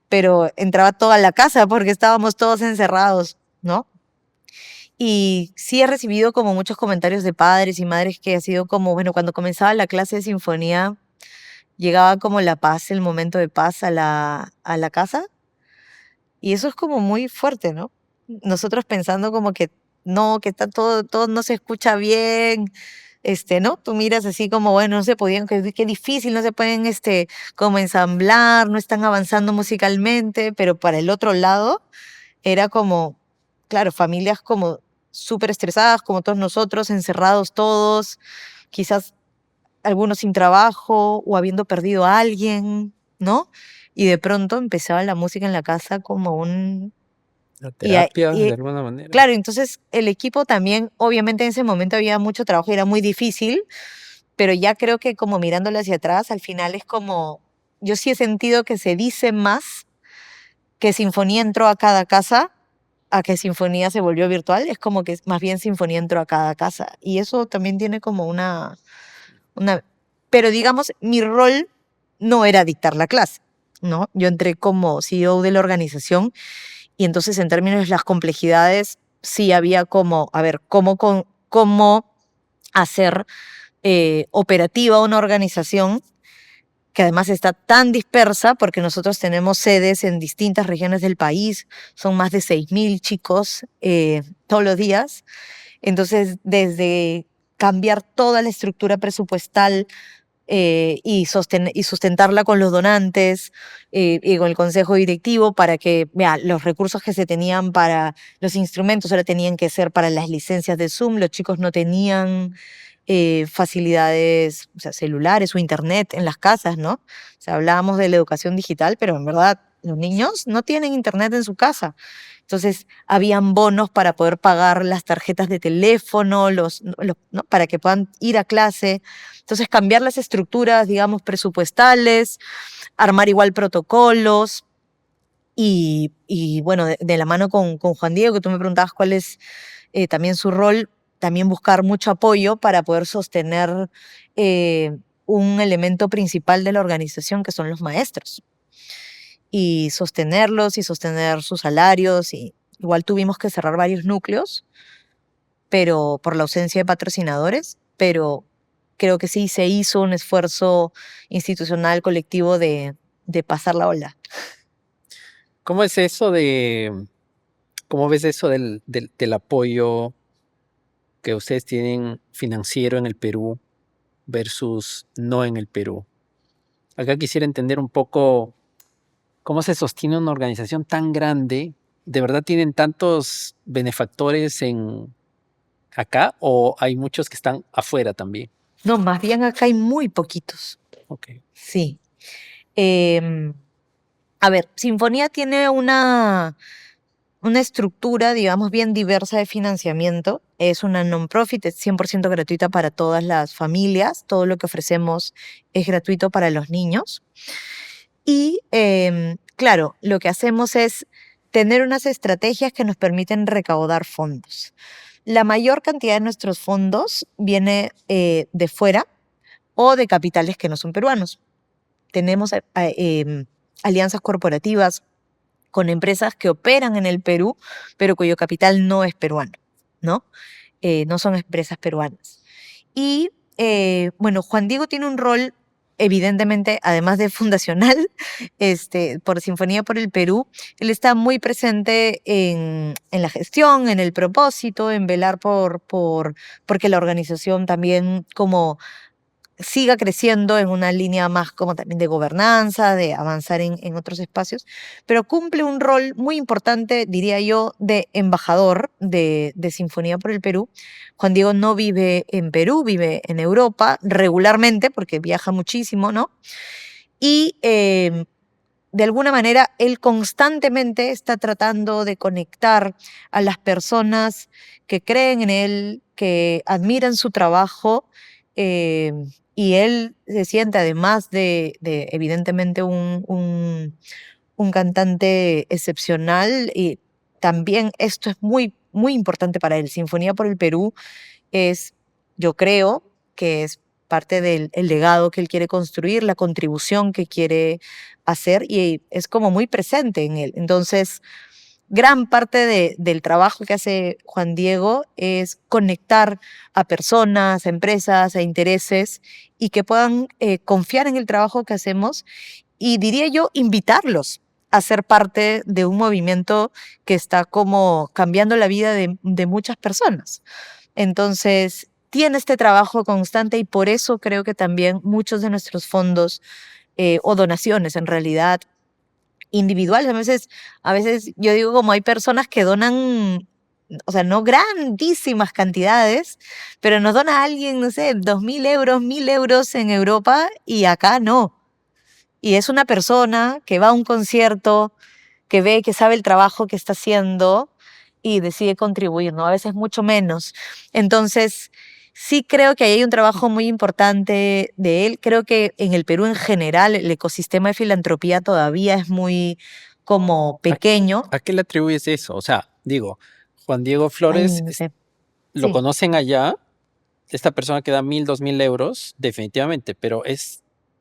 pero entraba toda la casa porque estábamos todos encerrados, ¿no? Y sí he recibido como muchos comentarios de padres y madres que ha sido como, bueno, cuando comenzaba la clase de sinfonía, llegaba como la paz, el momento de paz a la casa. Y eso es como muy fuerte, ¿no? Nosotros pensando como que no, que está todo no se escucha bien, ¿no? Tú miras así como, bueno, no se podían, qué difícil, no se pueden, como ensamblar, no están avanzando musicalmente, pero para el otro lado era como, claro, familias como súper estresadas, como todos nosotros, encerrados todos, quizás algunos sin trabajo o habiendo perdido a alguien, ¿no? Y de pronto empezaba la música en la casa como un... La Y, terapia, de alguna manera. claro, entonces el equipo también, obviamente en ese momento había mucho trabajo y era muy difícil, pero ya creo que como mirándolo hacia atrás, al final es como, yo sí he sentido que se dice más que Sinfonía entró a cada casa a que Sinfonía se volvió virtual, es como que más bien Sinfonía entró a cada casa. Y eso también tiene como una... Pero digamos, mi rol no era dictar la clase, ¿no? Yo entré como CEO de la organización y entonces en términos de las complejidades sí había como, a ver, cómo hacer operativa una organización que además está tan dispersa porque nosotros tenemos sedes en distintas regiones del país, son más de 6.000 chicos todos los días. Entonces, desde cambiar toda la estructura presupuestal y sustentarla con los donantes y con el consejo directivo para que, vea, los recursos que se tenían para los instrumentos ahora tenían que ser para las licencias de Zoom, los chicos no tenían facilidades, o sea, celulares o internet en las casas, ¿no? O sea, hablábamos de la educación digital, pero en verdad los niños no tienen internet en su casa. Entonces, habían bonos para poder pagar las tarjetas de teléfono, ¿no? Para que puedan ir a clase. Entonces, cambiar las estructuras, digamos, presupuestales, armar igual protocolos y bueno, de la mano con Juan Diego, que tú me preguntabas cuál es también su rol, también buscar mucho apoyo para poder sostener un elemento principal de la organización, que son los maestros, y sostenerlos y sostener sus salarios. Y igual tuvimos que cerrar varios núcleos, pero por la ausencia de patrocinadores, pero creo que sí se hizo un esfuerzo institucional colectivo de pasar la ola. ¿Cómo es eso cómo ves eso del apoyo que ustedes tienen financiero en el Perú versus no en el Perú? Acá quisiera entender un poco cómo se sostiene una organización tan grande. ¿De verdad tienen tantos benefactores acá o hay muchos que están afuera también? No, más bien acá hay muy poquitos. Ok. Sí. Em, a ver, Sinfonía tiene una estructura, digamos, bien diversa de financiamiento. Es una non-profit, es 100% gratuita para todas las familias. Todo lo que ofrecemos es gratuito para los niños. Y claro, lo que hacemos es tener unas estrategias que nos permiten recaudar fondos. La mayor cantidad de nuestros fondos viene de fuera o de capitales que no son peruanos. Tenemos alianzas corporativas con empresas que operan en el Perú, pero cuyo capital no es peruano, ¿no? No son empresas peruanas. Y bueno, Juan Diego tiene un rol, evidentemente, además de fundacional, por Sinfonía por el Perú, él está muy presente en la gestión, en el propósito, en velar porque la organización también como siga creciendo en una línea más como también de gobernanza, de avanzar en otros espacios, pero cumple un rol muy importante, diría yo, de embajador de Sinfonía por el Perú. Juan Diego no vive en Perú, vive en Europa regularmente porque viaja muchísimo, ¿no? Y de alguna manera él constantemente está tratando de conectar a las personas que creen en él, que admiran su trabajo, eh, y él se siente, además de evidentemente un cantante excepcional, y también esto es muy, muy importante para él. Sinfonía por el Perú es, yo creo, que es parte del el legado que él quiere construir, la contribución que quiere hacer, y es como muy presente en él. Entonces, gran parte del trabajo que hace Juan Diego es conectar a personas, a empresas, a intereses, y que puedan confiar en el trabajo que hacemos, y diría yo, invitarlos a ser parte de un movimiento que está como cambiando la vida de muchas personas. Entonces, tiene este trabajo constante, y por eso creo que también muchos de nuestros fondos, o donaciones en realidad individuales, a veces yo digo, como hay personas que donan, o sea, no grandísimas cantidades, pero nos dona alguien, no sé, 2.000 euros, 1.000 euros en Europa, y acá no. Y es una persona que va a un concierto, que ve, que sabe el trabajo que está haciendo y decide contribuir, ¿no? A veces mucho menos. Entonces, sí creo que ahí hay un trabajo muy importante de él. Creo que en el Perú en general el ecosistema de filantropía todavía es muy como ¿A, pequeño. a qué le atribuyes eso? O sea, digo, Juan Diego Ay, Flores, no sé. lo Sí, conocen allá, esta persona que da 1.000, 2.000 euros, definitivamente, pero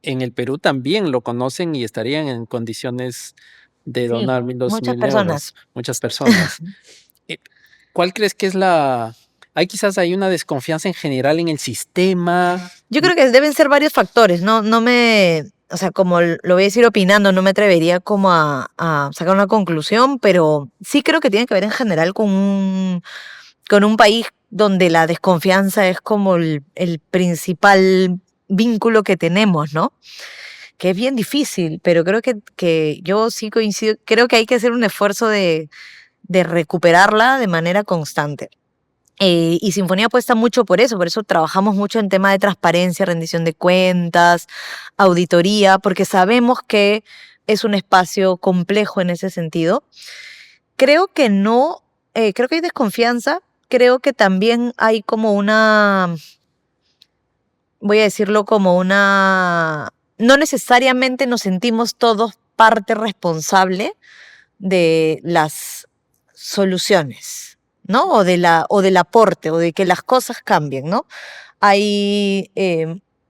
en el Perú también lo conocen y estarían en condiciones de sí, donar 1.000, dos muchas mil euros, personas. muchas personas. Eh, ¿Cuál crees que es la... Hay quizás hay una desconfianza en general en el sistema? Yo creo que deben ser varios factores, ¿no? O sea, como lo voy a decir opinando, no me atrevería como a sacar una conclusión, pero sí creo que tiene que ver en general con un país donde la desconfianza es como el principal vínculo que tenemos, ¿no? Que es bien difícil, pero creo que yo sí coincido, creo que hay que hacer un esfuerzo de recuperarla de manera constante. Y Sinfonía apuesta mucho por eso trabajamos mucho en tema de transparencia, rendición de cuentas, auditoría, porque sabemos que es un espacio complejo en ese sentido. Creo que no, creo que hay desconfianza, creo que también hay como voy a decirlo como no necesariamente nos sentimos todos parte responsable de las soluciones, ¿no? O del aporte, o de que las cosas cambien, ¿no? Hay,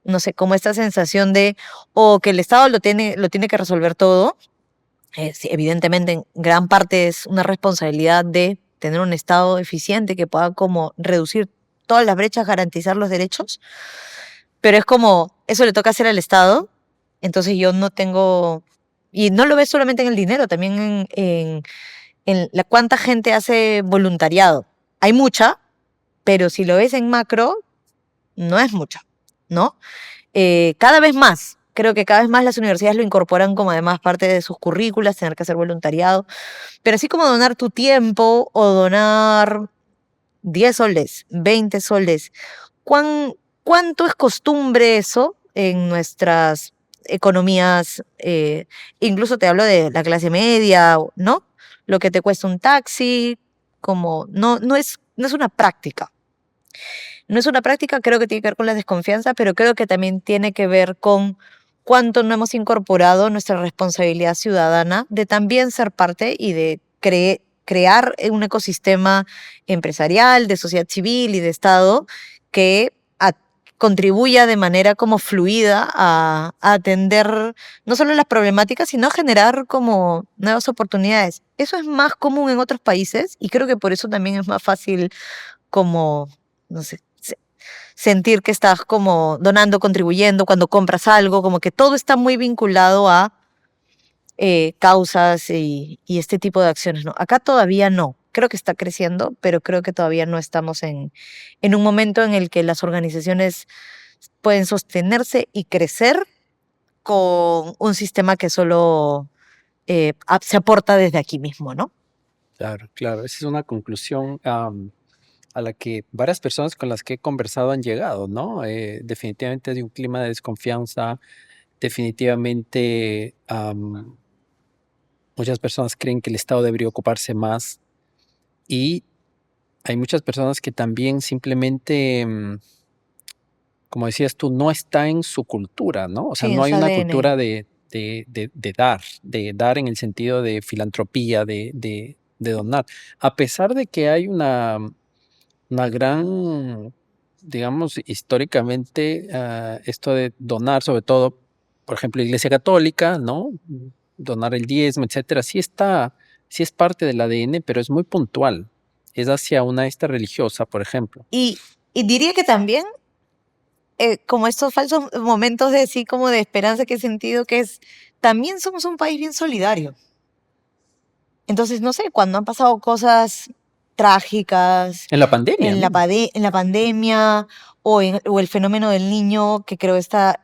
no sé, como esta sensación de, o que el Estado lo tiene que resolver todo. Sí, evidentemente, en gran parte es una responsabilidad de tener un Estado eficiente que pueda como reducir todas las brechas, garantizar los derechos, pero es como, eso le toca hacer al Estado, entonces yo no tengo, y no lo ves solamente en el dinero, también en la cuánta gente hace voluntariado. Hay mucha, pero si lo ves en macro, no es mucha, ¿no? Cada vez más, creo que cada vez más las universidades lo incorporan como además parte de sus currículas, tener que hacer voluntariado, pero así como donar tu tiempo o donar 10 soles, 20 soles, ¿cuánto es costumbre eso en nuestras economías? Incluso te hablo de la clase media, ¿no? Lo que te cuesta un taxi, como no es una práctica. No es una práctica, creo que tiene que ver con la desconfianza, pero creo que también tiene que ver con cuánto no hemos incorporado nuestra responsabilidad ciudadana de también ser parte y de crear un ecosistema empresarial, de sociedad civil y de Estado que contribuya de manera como fluida a atender no solo las problemáticas, sino a generar como nuevas oportunidades. Eso es más común en otros países, y creo que por eso también es más fácil como, no sé, sentir que estás como donando, contribuyendo, cuando compras algo, como que todo está muy vinculado a causas y este tipo de acciones, ¿no? Acá todavía no. Creo que está creciendo, pero creo que todavía no estamos en un momento en el que las organizaciones pueden sostenerse y crecer con un sistema que solo se aporta desde aquí mismo, ¿no? Claro, claro. Esa es una conclusión a la que varias personas con las que he conversado han llegado, ¿no? Definitivamente hay un clima de desconfianza, definitivamente muchas personas creen que el Estado debería ocuparse más y hay muchas personas que también simplemente, como decías tú, no está en su cultura, ¿no? O sea, Sí, no en hay su una ADN. cultura de dar en el sentido de filantropía, de donar. A pesar de que hay una gran, digamos, históricamente, esto de donar, sobre todo, por ejemplo, Iglesia Católica, ¿no? Donar el diezmo, etcétera, sí es parte del ADN, pero es muy puntual. Es hacia una esta religiosa, por ejemplo. Y diría que también, como estos falsos momentos de sí, como de esperanza que he sentido, que es, también somos un país bien solidario. Entonces, no sé, cuando han pasado cosas trágicas En la pandemia, ¿no? en la pandemia o el fenómeno del niño, que creo esta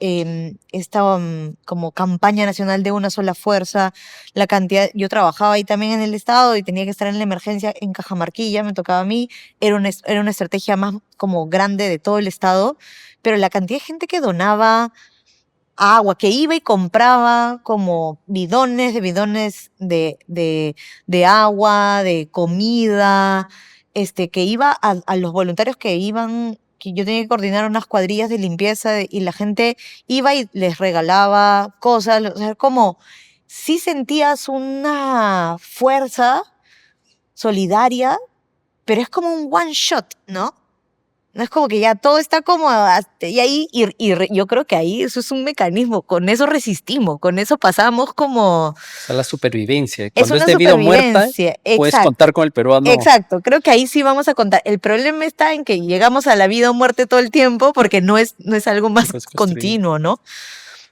como campaña nacional de una sola fuerza, la cantidad, yo trabajaba ahí también en el Estado y tenía que estar en la emergencia en Cajamarquilla, me tocaba a mí, era una estrategia más como grande de todo el Estado, pero la cantidad de gente que donaba agua, que iba y compraba como bidones de agua, de comida, que iba a los voluntarios que iban, que yo tenía que coordinar unas cuadrillas de limpieza y la gente iba y les regalaba cosas, o sea, como si sentías una fuerza solidaria, pero es como un one shot, ¿no? No es como que ya todo está como y ahí, yo creo que ahí eso es un mecanismo, con eso resistimos, con eso pasamos como, O sea, la supervivencia. es Cuando es una debido a muerta, supervivencia, puedes exacto, contar con el peruano. exacto, creo que ahí sí vamos a contar. El problema está en que llegamos a la vida o muerte todo el tiempo porque no es algo No más puedes construir. continuo, ¿no?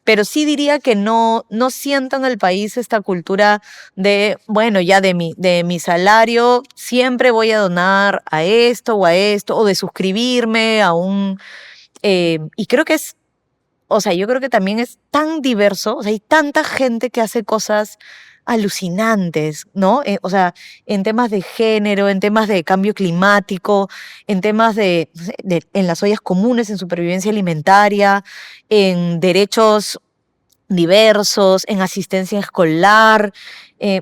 Pero sí diría que no siento en el país esta cultura de, bueno, ya de mi salario siempre voy a donar a esto, o de suscribirme a un... y creo que es, o sea, yo creo que también es tan diverso, o sea, hay tanta gente que hace cosas alucinantes, ¿no? O sea, en temas de género, en temas de cambio climático, en temas no sé, en las ollas comunes, en supervivencia alimentaria, en derechos diversos, en asistencia escolar,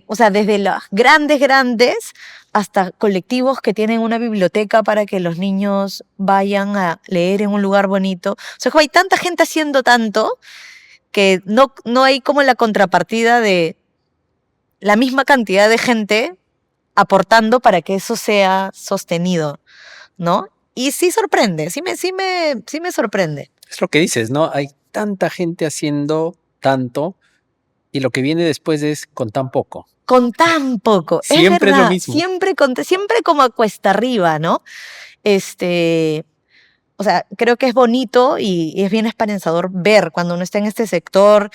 o sea, desde las grandes hasta colectivos que tienen una biblioteca para que los niños vayan a leer en un lugar bonito. O sea, como hay tanta gente haciendo tanto que no hay como la contrapartida de la misma cantidad de gente aportando para que eso sea sostenido, ¿no? Y sí sorprende, sí me sorprende. Es lo que dices, ¿no? Hay tanta gente haciendo tanto y lo que viene después es con tan poco. Con tan poco, es Siempre es lo verdad, mismo. siempre como a cuesta arriba, ¿no? Este, o sea, creo que es bonito y es bien esperanzador ver cuando uno está en este sector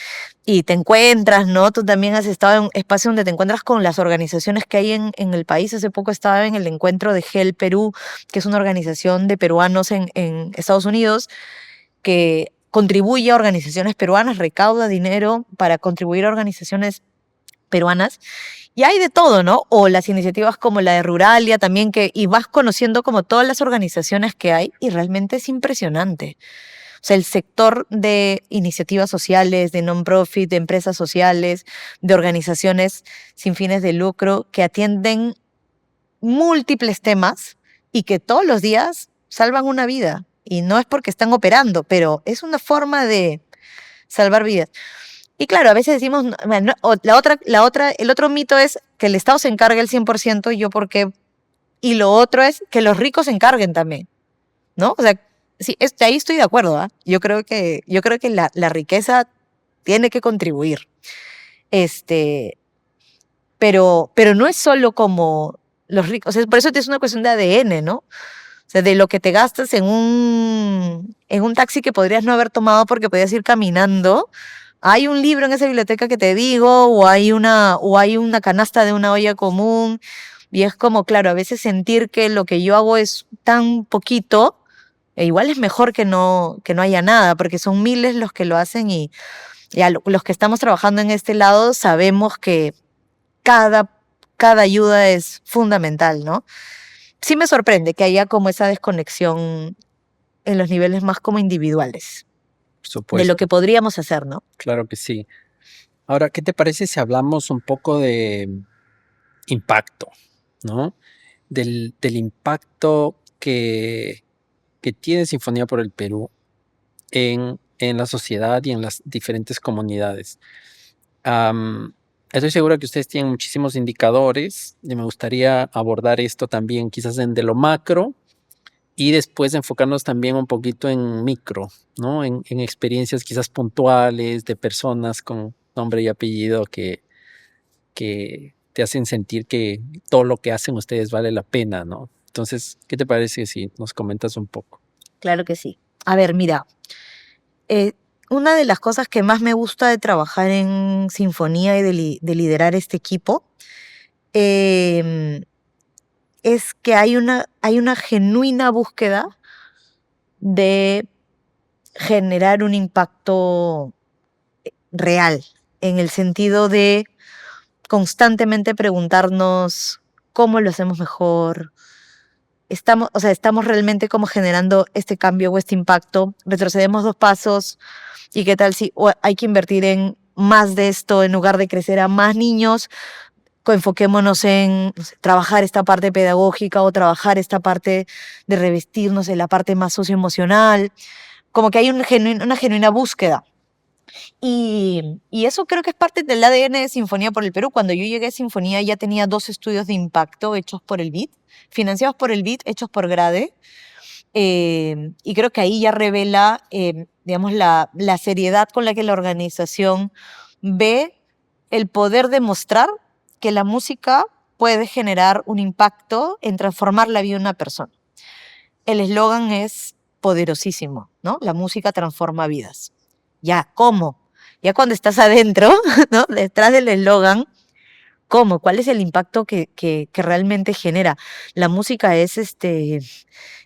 y te encuentras, ¿no? Tú también has estado en un espacio donde te encuentras con las organizaciones que hay en el país. Hace poco estaba en el encuentro de GEL Perú, que es una organización de peruanos en Estados Unidos que contribuye a organizaciones peruanas, recauda dinero para contribuir a organizaciones peruanas. Y hay de todo, ¿no? O las iniciativas como la de Ruralia también, y vas conociendo como todas las organizaciones que hay y realmente es impresionante. O sea, el sector de iniciativas sociales, de non-profit, de empresas sociales, de organizaciones sin fines de lucro que atienden múltiples temas y que todos los días salvan una vida. Y no es porque están operando, pero es una forma de salvar vidas. Y claro, a veces decimos, bueno, el otro mito es que el Estado se encargue el 100% y yo porque, y lo otro es que los ricos se encarguen también, ¿no? O sea, sí, ahí estoy de acuerdo, ¿ah? Yo creo que la riqueza tiene que contribuir. Este, pero no es solo como los ricos, o sea, por eso es una cuestión de ADN, ¿no? O sea, de lo que te gastas en un taxi que podrías no haber tomado porque podías ir caminando. Hay un libro en esa biblioteca que te digo, o hay una canasta de una olla común. Y es como, claro, a veces sentir que lo que yo hago es tan poquito, E igual es mejor que no haya nada, porque son miles los que lo hacen y ya los que estamos trabajando en este lado sabemos que cada, cada ayuda es fundamental, ¿no? Sí me sorprende que haya como esa desconexión en los niveles más como individuales Por de lo supuesto, que podríamos hacer, ¿no? claro que sí. Ahora, ¿qué te parece si hablamos un poco de impacto, ¿no? Del impacto que tiene Sinfonía por el Perú en la sociedad y en las diferentes comunidades. Am, Estoy seguro que ustedes tienen muchísimos indicadores y me gustaría abordar esto también quizás en de lo macro y después enfocarnos también un poquito en micro, ¿no? En experiencias quizás puntuales de personas con nombre y apellido que te hacen sentir que todo lo que hacen ustedes vale la pena, ¿no? Entonces, ¿qué te parece si nos comentas un poco? Claro que sí. A ver, mira, eh, una de las cosas que más me gusta de trabajar en Sinfonía y de liderar este equipo em, es que hay una genuina búsqueda de generar un impacto real, en el sentido de constantemente preguntarnos cómo lo hacemos mejor. Estamos, o sea, estamos realmente como generando este cambio o este impacto. Retrocedemos 2 pasos y qué tal si hay que invertir en más de esto en lugar de crecer a más niños. Enfoquémonos en no sé, trabajar esta parte pedagógica o trabajar esta parte de revestirnos en la parte más socioemocional. Como que hay una genuina búsqueda. Y eso creo que es parte del ADN de Sinfonía por el Perú. Cuando yo llegué a Sinfonía ya tenía 2 estudios de impacto hechos por el BID, financiados por el BID, hechos por GRADE. Y creo que ahí ya revela, digamos, la seriedad con la que la organización ve el poder demostrar que la música puede generar un impacto en transformar la vida de una persona. El eslogan es poderosísimo, ¿no? La música transforma vidas. Ya, ¿cómo? Ya cuando estás adentro, ¿no? Detrás del eslogan, ¿cómo? ¿Cuál es el impacto que realmente genera? La música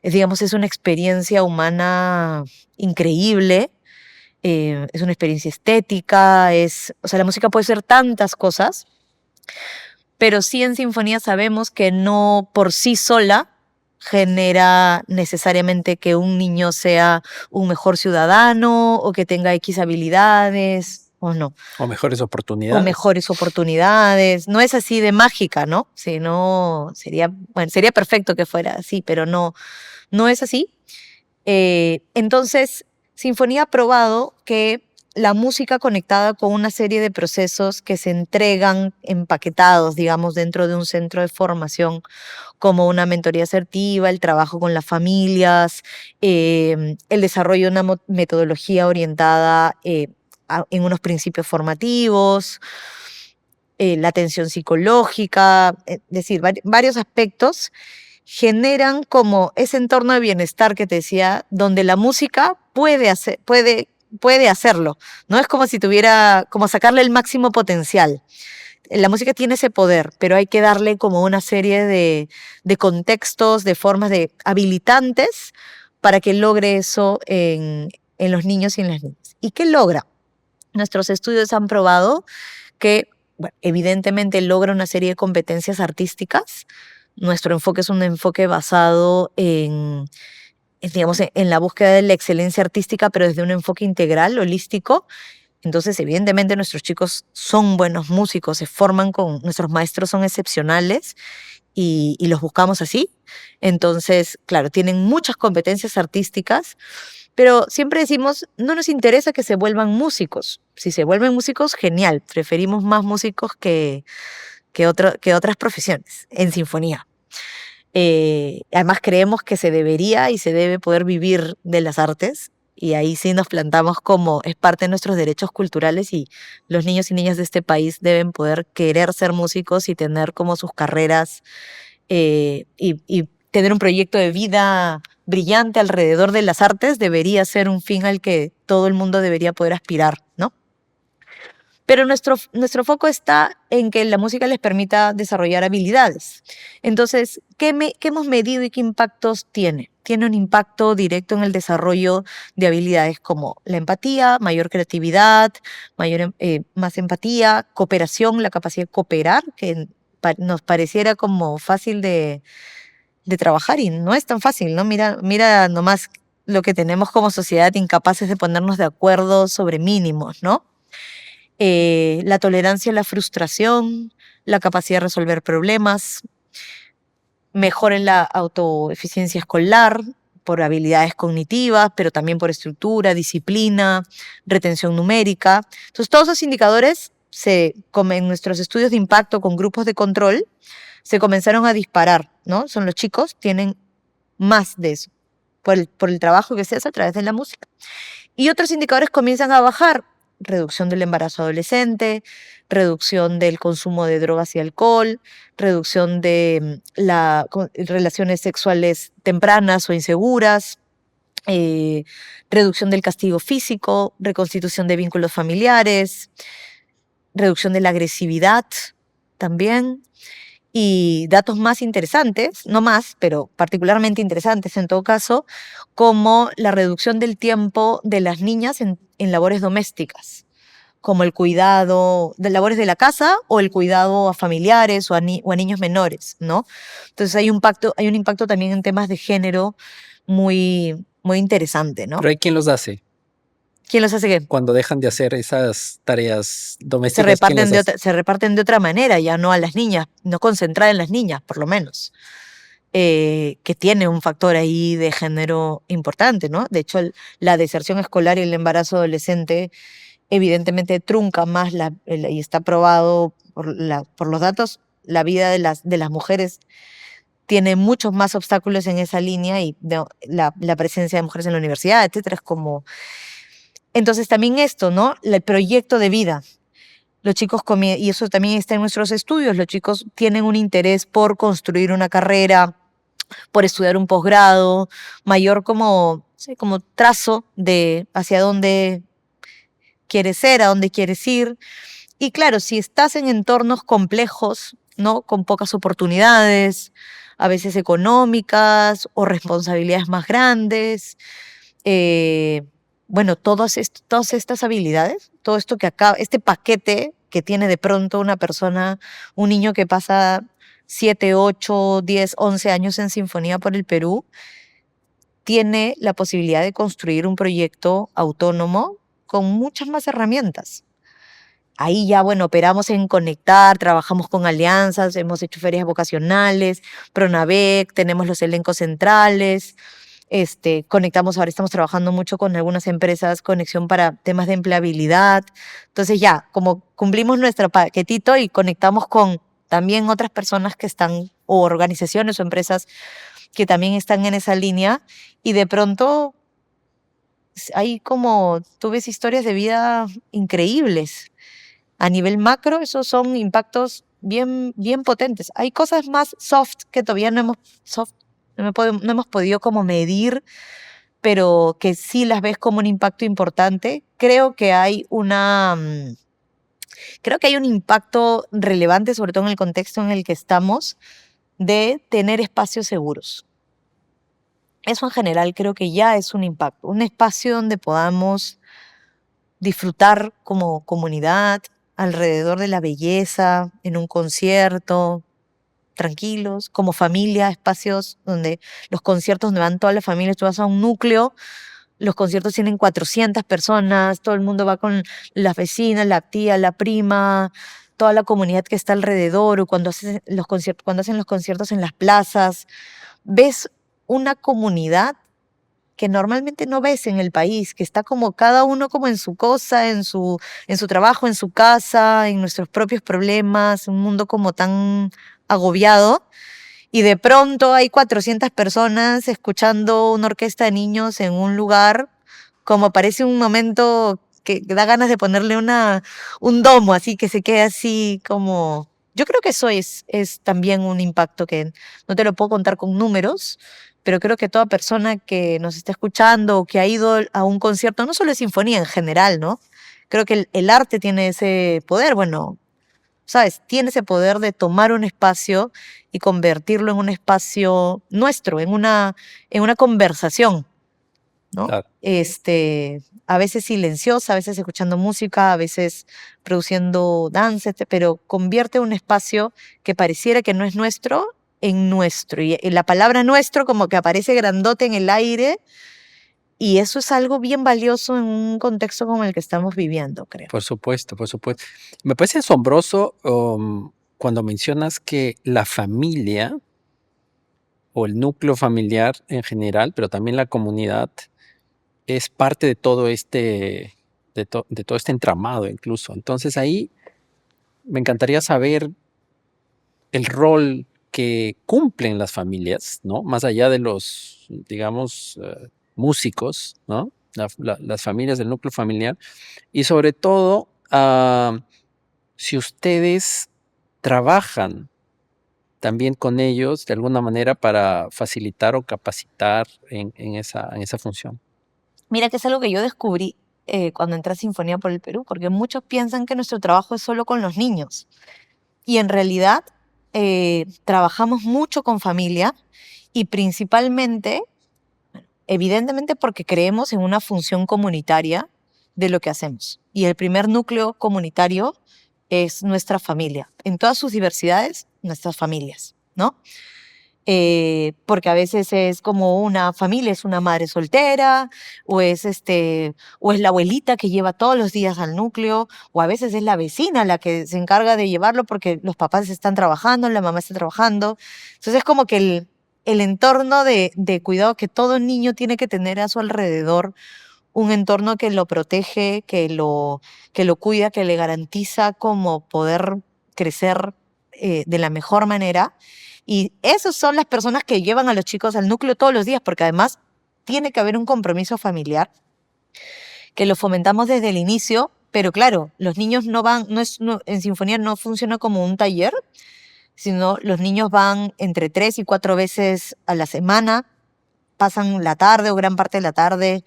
digamos, es una experiencia humana increíble, es una experiencia estética, o sea, la música puede ser tantas cosas, pero sí en Sinfonía sabemos que no por sí sola genera necesariamente que un niño sea un mejor ciudadano o que tenga X habilidades, o no, O mejores o oportunidades. mejores oportunidades. No es así de mágica, ¿no? Si no, sería, bueno, sería perfecto que fuera así, pero no, no es así. Entonces, Sinfonía ha probado que la música conectada con una serie de procesos que se entregan empaquetados, digamos, dentro de un centro de formación, como una mentoría asertiva, el trabajo con las familias, el desarrollo de una metodología orientada en unos principios formativos, la atención psicológica, es decir, varios aspectos generan como ese entorno de bienestar que te decía, donde la música puede hacerlo. No es como si tuviera, como sacarle el máximo potencial. La música tiene ese poder, pero hay que darle como una serie de contextos, de formas de habilitantes para que logre eso en los niños y en las niñas. ¿Y qué logra? Nuestros estudios han probado que, bueno, evidentemente logra una serie de competencias artísticas. Nuestro enfoque es un enfoque basado digamos, en la búsqueda de la excelencia artística, pero desde un enfoque integral, holístico. Entonces, evidentemente, nuestros chicos son buenos músicos, se forman nuestros maestros son excepcionales y los buscamos así. Entonces, claro, tienen muchas competencias artísticas, pero siempre decimos, no nos interesa que se vuelvan músicos. Si se vuelven músicos, genial. Preferimos más músicos que otras profesiones en sinfonía. Además, creemos que se debería y se debe poder vivir de las artes. Y ahí sí nos plantamos como es parte de nuestros derechos culturales y los niños y niñas de este país deben poder querer ser músicos y tener como sus carreras y tener un proyecto de vida brillante alrededor de las artes debería ser un fin al que todo el mundo debería poder aspirar, ¿no? Pero nuestro foco está en que la música les permita desarrollar habilidades. Entonces, ¿qué hemos medido y qué impactos tiene? tiene un impacto directo en el desarrollo de habilidades como la empatía, mayor creatividad, más empatía, cooperación, la capacidad de cooperar, que nos pareciera como fácil de trabajar y no es tan fácil, ¿no? Mira nomás lo que tenemos como sociedad, incapaces de ponernos de acuerdo sobre mínimos, ¿no? La tolerancia a la frustración, la capacidad de resolver problemas, mejor en la autoeficiencia escolar, por habilidades cognitivas, pero también por estructura, disciplina, retención numérica. Entonces, todos esos indicadores en nuestros estudios de impacto con grupos de control se comenzaron a disparar, ¿no? Son los chicos, tienen más de eso, por el trabajo que se hace a través de la música. Y otros indicadores comienzan a bajar: reducción del embarazo adolescente, reducción del consumo de drogas y alcohol, reducción de relaciones sexuales tempranas o inseguras, reducción del castigo físico, reconstitución de vínculos familiares, reducción de la agresividad también. Y datos más interesantes, no más, pero particularmente interesantes en todo caso, como la reducción del tiempo de las niñas en labores domésticas, como el cuidado de labores de la casa o el cuidado a familiares o a niños menores, ¿no? Entonces hay un impacto también en temas de género muy, muy interesante, ¿no? Pero hay quien los hace. ¿Quién los hace qué? Cuando dejan de hacer esas tareas domésticas, ¿quién las hace? Se reparten de otra manera, ya no a las niñas, no concentrar en las niñas, por lo menos. Que tiene un factor ahí de género importante, ¿no? De hecho, la deserción escolar y el embarazo adolescente evidentemente trunca más, y está probado por los datos, la vida de las mujeres tiene muchos más obstáculos en esa línea, y la presencia de mujeres en la universidad, etcétera, es como... Entonces también esto, ¿no? El proyecto de vida. Los chicos, y eso también está en nuestros estudios, los chicos tienen un interés por construir una carrera, por estudiar un posgrado, mayor como, sí, como trazo de hacia dónde quieres ser, a dónde quieres ir. Y claro, si estás en entornos complejos, ¿no? Con pocas oportunidades, a veces económicas o responsabilidades más grandes, bueno, todas estas habilidades, todo esto que acaba, este paquete que tiene de pronto una persona, un niño que pasa 7, 8, 10, 11 años en Sinfonía por el Perú, tiene la posibilidad de construir un proyecto autónomo con muchas más herramientas. Ahí ya, bueno, operamos en conectar, trabajamos con alianzas, hemos hecho ferias vocacionales, Pronavec, tenemos los elencos centrales, conectamos, ahora estamos trabajando mucho con algunas empresas, conexión para temas de empleabilidad. Entonces ya, como cumplimos nuestro paquetito y conectamos con también otras personas que están, o organizaciones o empresas que también están en esa línea, y de pronto hay como, tú ves historias de vida increíbles. A nivel macro, esos son impactos bien, bien potentes. Hay cosas más soft que todavía no hemos podido como medir, pero que sí las ves como un impacto importante. Creo que hay un impacto relevante, sobre todo en el contexto en el que estamos, de tener espacios seguros. Eso en general creo que ya es un impacto, un espacio donde podamos disfrutar como comunidad, alrededor de la belleza, en un concierto, tranquilos, como familia, espacios donde los conciertos donde van todas las familias, tú vas a un núcleo, los conciertos tienen 400 personas, todo el mundo va con las vecinas, la tía, la prima, toda la comunidad que está alrededor, o cuando hacen los conciertos en las plazas, ves una comunidad que normalmente no ves en el país, que está como cada uno como en su cosa, en su trabajo, en su casa, en nuestros propios problemas, un mundo como tan agobiado, y de pronto hay 400 personas escuchando una orquesta de niños en un lugar, como parece un momento que da ganas de ponerle un domo, así que se quede así como... Yo creo que eso es también un impacto que no te lo puedo contar con números, pero creo que toda persona que nos está escuchando o que ha ido a un concierto, no solo de sinfonía en general, ¿no? Creo que el arte tiene ese poder. Bueno, ¿sabes? Tiene ese poder de tomar un espacio y convertirlo en un espacio nuestro, en una conversación, ¿no? Claro, A veces silenciosa, a veces escuchando música, a veces produciendo danza, pero convierte un espacio que pareciera que no es nuestro en nuestro. Y la palabra nuestro como que aparece grandote en el aire y eso es algo bien valioso en un contexto como el que estamos viviendo, creo. por supuesto, por supuesto. Me parece asombroso cuando mencionas que la familia o el núcleo familiar en general, pero también la comunidad, es parte de todo de todo este entramado incluso. Entonces ahí me encantaría saber el rol que cumplen las familias, ¿no? Más allá de los, digamos, músicos, ¿no? Las familias del núcleo familiar. Y sobre todo, si ustedes trabajan también con ellos de alguna manera para facilitar o capacitar en esa función. Mira que es algo que yo descubrí cuando entré a Sinfonía por el Perú, porque muchos piensan que nuestro trabajo es solo con los niños. Y en realidad trabajamos mucho con familia y principalmente, evidentemente porque creemos en una función comunitaria de lo que hacemos. Y el primer núcleo comunitario es nuestra familia, en todas sus diversidades, nuestras familias, ¿no? Porque a veces es como una familia, es una madre soltera, o es la abuelita que lleva todos los días al núcleo, o a veces es la vecina la que se encarga de llevarlo porque los papás están trabajando, la mamá está trabajando. Entonces es como que el entorno de cuidado que todo niño tiene que tener a su alrededor, un entorno que lo protege, que lo cuida, que le garantiza como poder crecer de la mejor manera. Y esas son las personas que llevan a los chicos al núcleo todos los días, porque además tiene que haber un compromiso familiar que lo fomentamos desde el inicio, pero claro, los niños no van, en Sinfonía no funciona como un taller, sino los niños van entre 3 y 4 veces a la semana, pasan la tarde o gran parte de la tarde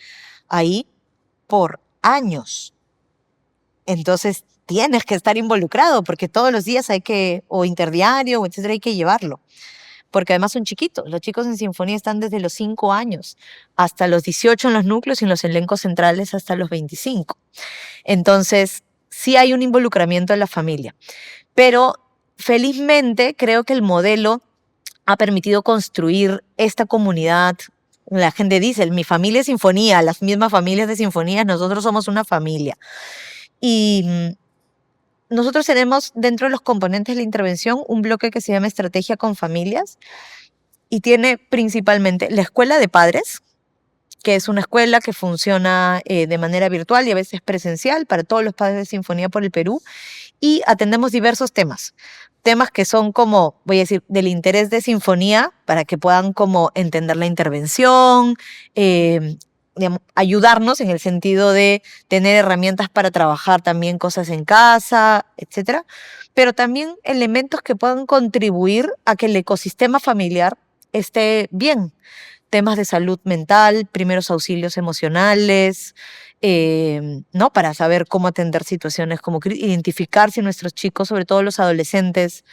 ahí por años. Entonces tienes que estar involucrado porque todos los días hay que, o interdiario, o etcétera, hay que llevarlo. Porque además son chiquitos. Los chicos en Sinfonía están desde los 5 años hasta los 18 en los núcleos y en los elencos centrales hasta los 25. Entonces, sí hay un involucramiento en la familia. Pero felizmente creo que el modelo ha permitido construir esta comunidad. La gente dice, mi familia es Sinfonía, las mismas familias de Sinfonía, nosotros somos una familia. Y nosotros tenemos dentro de los componentes de la intervención un bloque que se llama Estrategia con Familias y tiene principalmente la escuela de padres, que es una escuela que funciona de manera virtual y a veces presencial para todos los padres de Sinfonía por el Perú, y atendemos diversos temas. Temas que son como, voy a decir, del interés de Sinfonía, para que puedan como entender la intervención, digamos, ayudarnos en el sentido de tener herramientas para trabajar también cosas en casa, etcétera, pero también elementos que puedan contribuir a que el ecosistema familiar esté bien. Temas de salud mental, primeros auxilios emocionales, ¿no? Para saber cómo atender situaciones, como identificar si nuestros chicos, sobre todo los adolescentes,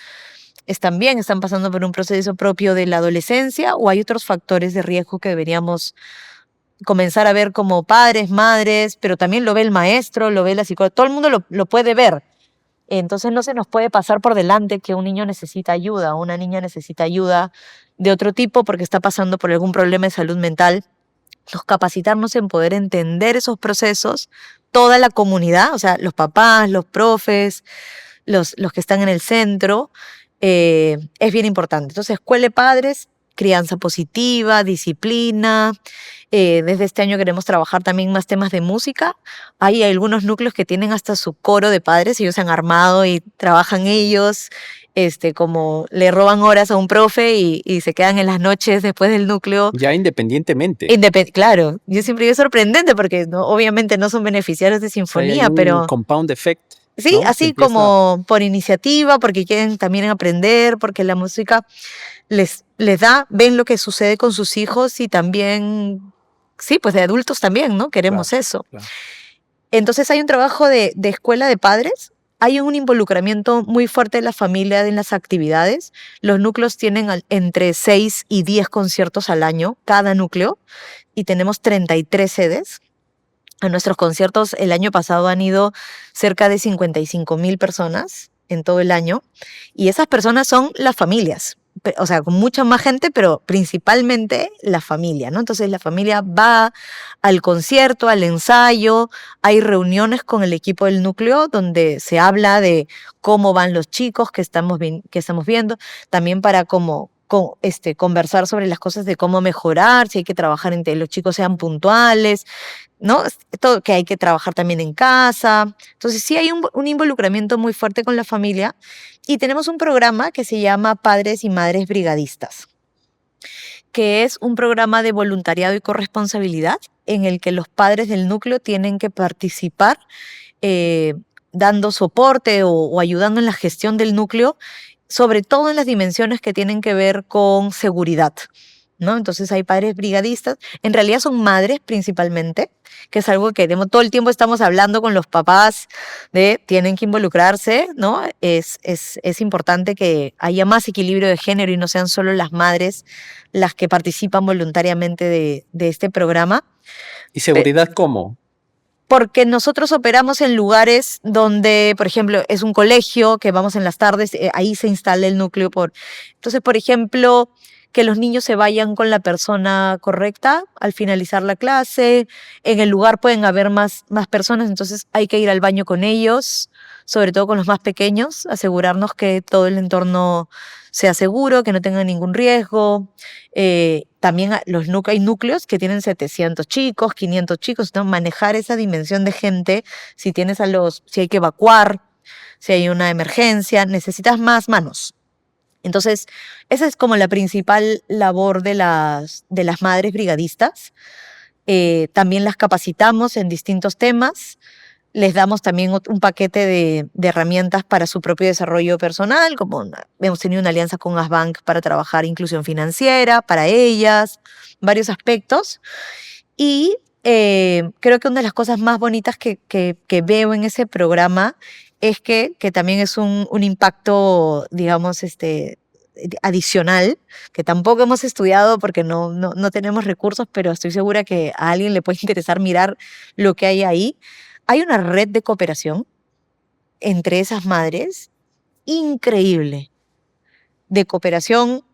están bien, están pasando por un proceso propio de la adolescencia o hay otros factores de riesgo que deberíamos comenzar a ver como padres, madres, pero también lo ve el maestro, lo ve la psicóloga, todo el mundo lo puede ver. Entonces no se nos puede pasar por delante que un niño necesita ayuda o una niña necesita ayuda de otro tipo porque está pasando por algún problema de salud mental. Nos capacitarnos en poder entender esos procesos, toda la comunidad, o sea, los papás, los profes, los que están en el centro, es bien importante. Entonces, escuela de padres, crianza positiva, disciplina. Desde este año queremos trabajar también más temas de música. Hay algunos núcleos que tienen hasta su coro de padres, ellos se han armado y trabajan ellos, como le roban horas a un profe y se quedan en las noches después del núcleo. Ya independientemente. Claro, yo siempre digo sorprendente porque no, obviamente no son beneficiarios de O sea, hay Sinfonía, un pero compound effect, sí, ¿no? Se así empieza. como por iniciativa, porque quieren también aprender, porque la música les da, ven lo que sucede con sus hijos y también, sí, pues de adultos también, ¿no? Queremos Claro, eso. claro. Entonces hay un trabajo de escuela de padres, hay un involucramiento muy fuerte de la familia en las actividades. Los núcleos tienen entre 6 y 10 conciertos al año, cada núcleo, y tenemos 33 sedes. A nuestros conciertos el año pasado han ido cerca de 55.000 personas en todo el año, y esas personas son las familias. O sea, con mucha más gente, pero principalmente la familia, ¿no? Entonces la familia va al concierto, al ensayo, hay reuniones con el equipo del núcleo donde se habla de cómo van los chicos que estamos viendo, también para conversar sobre las cosas de cómo mejorar, si hay que trabajar en que los chicos sean puntuales, ¿no? Todo, que hay que trabajar también en casa. Entonces sí hay un involucramiento muy fuerte con la familia, y tenemos un programa que se llama Padres y Madres Brigadistas, que es un programa de voluntariado y corresponsabilidad en el que los padres del núcleo tienen que participar eh, dando soporte o ayudando en la gestión del núcleo, sobre todo en las dimensiones que tienen que ver con seguridad, ¿no? Entonces hay padres brigadistas, en realidad son madres principalmente, que es algo que todo el tiempo estamos hablando con los papás de tienen que involucrarse, ¿no? Es importante que haya más equilibrio de género y no sean solo las madres las que participan voluntariamente de este programa. ¿Y seguridad cómo? Porque nosotros operamos en lugares donde, por ejemplo, es un colegio que vamos en las tardes, ahí se instala el núcleo. Entonces, por ejemplo, que los niños se vayan con la persona correcta al finalizar la clase. En el lugar pueden haber más personas, entonces hay que ir al baño con ellos, sobre todo con los más pequeños, asegurarnos que todo el entorno sea seguro, que no tengan ningún riesgo. También hay núcleos que tienen 700 chicos, 500 chicos, ¿no? Manejar esa dimensión de gente, si hay que evacuar, si hay una emergencia, necesitas más manos. Entonces, esa es como la principal labor de las madres brigadistas. También las capacitamos en distintos temas. Les damos también un paquete de herramientas para su propio desarrollo personal, como hemos tenido una alianza con Asbank para trabajar inclusión financiera para ellas, varios aspectos. Y creo que una de las cosas más bonitas que veo en ese programa es que también es un impacto, digamos, adicional, que tampoco hemos estudiado porque no tenemos recursos, pero estoy segura que a alguien le puede interesar mirar lo que hay ahí. Hay una red de cooperación entre esas madres increíble, de cooperación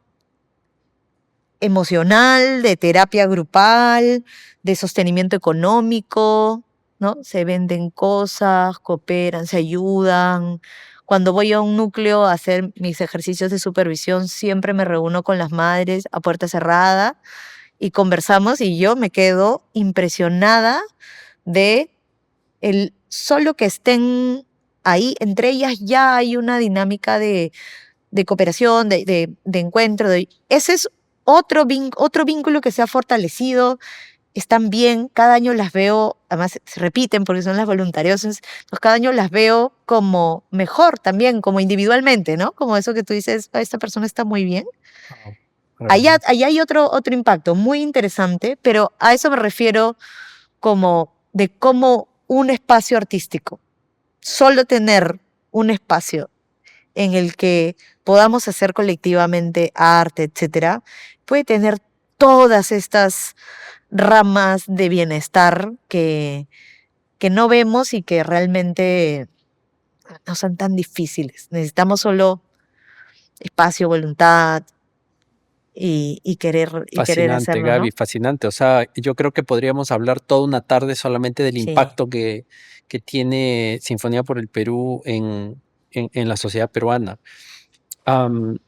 emocional, de terapia grupal, de sostenimiento económico, ¿no? Se venden cosas, cooperan, se ayudan. Cuando voy a un núcleo a hacer mis ejercicios de supervisión, siempre me reúno con las madres a puerta cerrada y conversamos, y yo me quedo impresionada de el solo que estén ahí, entre ellas ya hay una dinámica de cooperación, de encuentro. Ese es otro vínculo que se ha fortalecido. Están bien, cada año las veo, además se repiten porque son las voluntariosas, entonces cada año las veo como mejor también, como individualmente, ¿no? Como eso que tú dices: "Ah, esta persona está muy bien". Wow, Allá realmente. hay otro impacto muy interesante, pero a eso me refiero como de cómo un espacio artístico, solo tener un espacio en el que podamos hacer colectivamente arte, etcétera, puede tener todas estas ramas de bienestar que no vemos y que realmente no son tan difíciles. Necesitamos solo espacio, voluntad y querer Fascinante, hacerlo, ¿no? Gaby, fascinante. O sea, yo creo que podríamos hablar toda una tarde solamente del Sí. impacto que tiene Sinfonía por el Perú en la sociedad peruana. Am,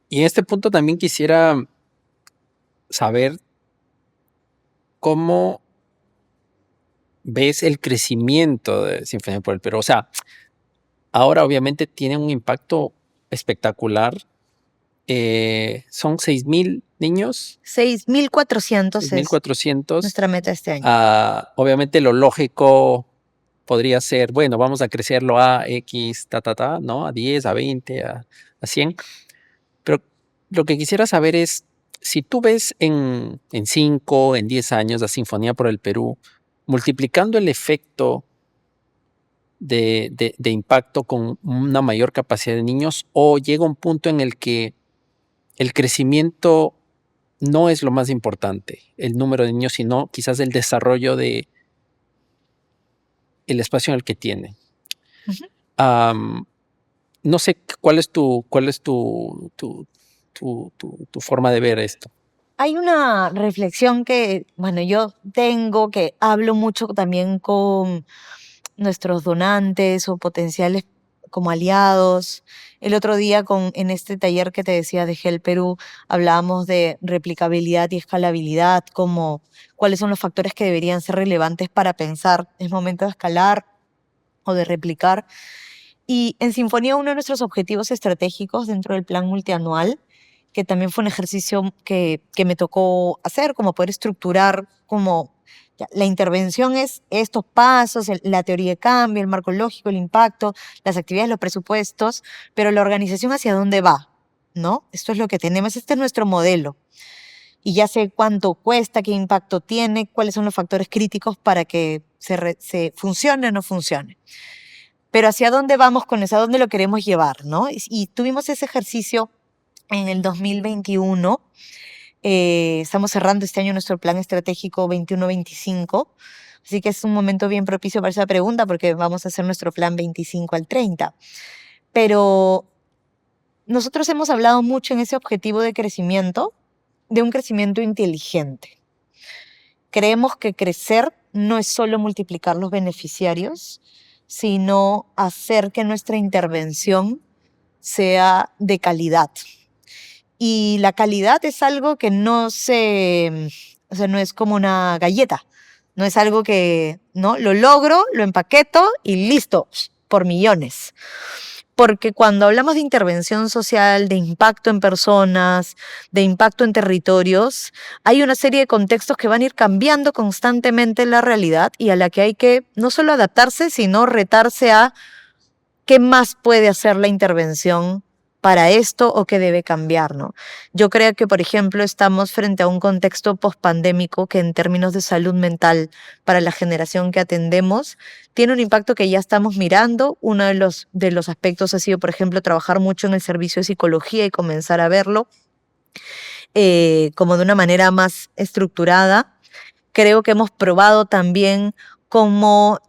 y en este punto también quisiera saber cómo ves el crecimiento de Sinfonía por el Perú. O sea, ahora obviamente tiene un impacto espectacular. Son 6.000 niños, 6.400 es 6.400. nuestra meta este año. Obviamente lo lógico podría ser, bueno, vamos a crecerlo a X, ¿no? A 10, a 20, a 100. Pero lo que quisiera saber es, si tú ves en 5, en 10 años la Sinfonía por el Perú, multiplicando el efecto de impacto con una mayor capacidad de niños, o llega un punto en el que el crecimiento no es lo más importante, el número de niños, sino quizás el desarrollo de el espacio en el que tienen? Ujú. No sé cuál es tu forma de ver esto. Hay una reflexión que, bueno, yo tengo, que hablo mucho también con nuestros donantes o potenciales como aliados. El otro día en este taller que te decía de GEL Perú, hablábamos de replicabilidad y escalabilidad, como cuáles son los factores que deberían ser relevantes para pensar, es momento de escalar o de replicar. Y en Sinfonía, uno de nuestros objetivos estratégicos dentro del plan multianual, que también fue un ejercicio que me tocó hacer, como poder estructurar como ya, la intervención es estos pasos, la teoría de cambio, el marco lógico, el impacto, las actividades, los presupuestos, pero la organización hacia dónde va, ¿no? Esto es lo que tenemos, este es nuestro modelo. Y ya sé cuánto cuesta, qué impacto tiene, cuáles son los factores críticos para que se funcione o no funcione. Pero hacia dónde vamos con eso, a dónde lo queremos llevar, ¿no? Y tuvimos ese ejercicio en el 2021. Estamos cerrando este año nuestro plan estratégico 21-25. Así que es un momento bien propicio para esa pregunta porque vamos a hacer nuestro plan 25 al 30. Pero nosotros hemos hablado mucho en ese objetivo de crecimiento, de un crecimiento inteligente. Creemos que crecer no es solo multiplicar los beneficiarios, sino hacer que nuestra intervención sea de calidad. Y la calidad es algo que o sea, no es como una galleta, no es algo que, ¿no? Lo logro, lo empaqueto y listo, por millones. Porque cuando hablamos de intervención social, de impacto en personas, de impacto en territorios, hay una serie de contextos que van a ir cambiando constantemente la realidad y a la que hay que no solo adaptarse, sino retarse a qué más puede hacer la intervención para esto o qué debe cambiar, ¿no? Yo creo que, por ejemplo, estamos frente a un contexto pospandémico que en términos de salud mental para la generación que atendemos tiene un impacto que ya estamos mirando. Uno de los aspectos ha sido, por ejemplo, trabajar mucho en el servicio de psicología y comenzar a verlo como de una manera más estructurada. Creo que hemos probado también cómo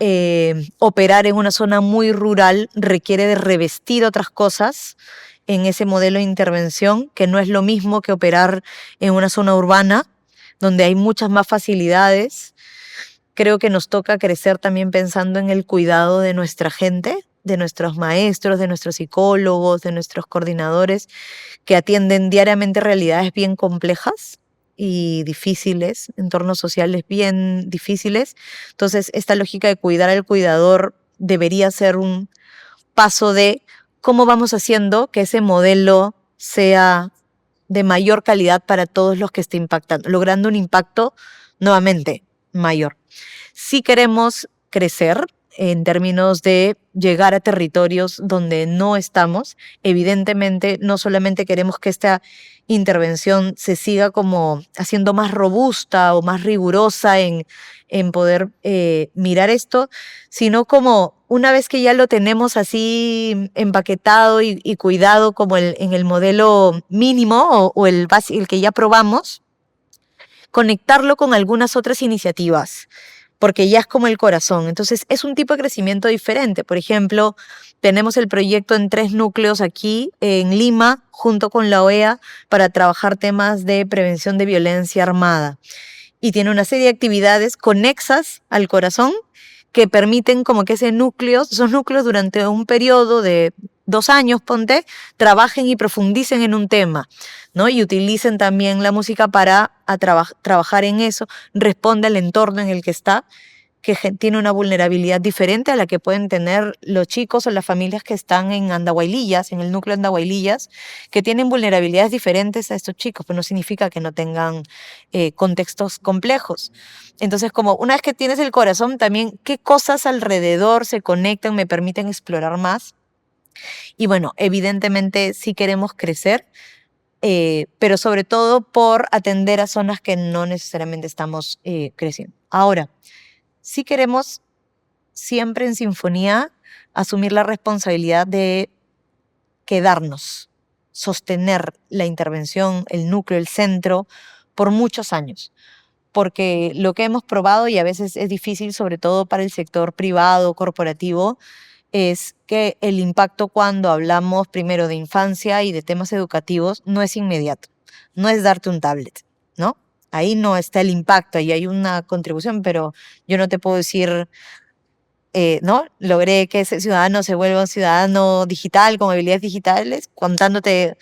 operar en una zona muy rural requiere de revestir otras cosas en ese modelo de intervención, que no es lo mismo que operar en una zona urbana, donde hay muchas más facilidades. Creo que nos toca crecer también pensando en el cuidado de nuestra gente, de nuestros maestros, de nuestros psicólogos, de nuestros coordinadores, que atienden diariamente realidades bien complejas y difíciles, entornos sociales bien difíciles. Entonces, esta lógica de cuidar al cuidador debería ser un paso de cómo vamos haciendo que ese modelo sea de mayor calidad para todos los que esté impactando, logrando un impacto nuevamente mayor. Si queremos crecer en términos de llegar a territorios donde no estamos, evidentemente no solamente queremos que esta intervención se siga como haciendo más robusta o más rigurosa en poder mirar esto, sino como una vez que ya lo tenemos así empaquetado y cuidado como en el modelo mínimo o el que ya probamos, conectarlo con algunas otras iniciativas, porque ya es como el corazón. Entonces, es un tipo de crecimiento diferente. Por ejemplo, tenemos el proyecto en 3 núcleos aquí en Lima, junto con la OEA, para trabajar temas de prevención de violencia armada. Y tiene una serie de actividades conexas al corazón que permiten como que esos núcleos durante un periodo de 2 años, ponte, trabajen y profundicen en un tema, ¿no? Y utilicen también la música para trabajar en eso, responde al entorno en el que está, que tiene una vulnerabilidad diferente a la que pueden tener los chicos o las familias que están en Andahuaylillas, en el núcleo de Andahuaylillas, que tienen vulnerabilidades diferentes a estos chicos, pero no significa que no tengan contextos complejos. Entonces, como una vez que tienes el corazón, también qué cosas alrededor se conectan, me permiten explorar más. Y bueno, evidentemente sí queremos crecer, pero sobre todo por atender a zonas que no necesariamente estamos creciendo. Ahora, sí queremos siempre en sinfonía asumir la responsabilidad de quedarnos, sostener la intervención, el núcleo, el centro, por muchos años. Porque lo que hemos probado, y a veces es difícil, sobre todo para el sector privado, corporativo, es que el impacto cuando hablamos primero de infancia y de temas educativos no es inmediato, no es darte un tablet, ¿no? Ahí no está el impacto, ahí hay una contribución, pero yo no te puedo decir, ¿no? Logré que ese ciudadano se vuelva un ciudadano digital con habilidades digitales, contándote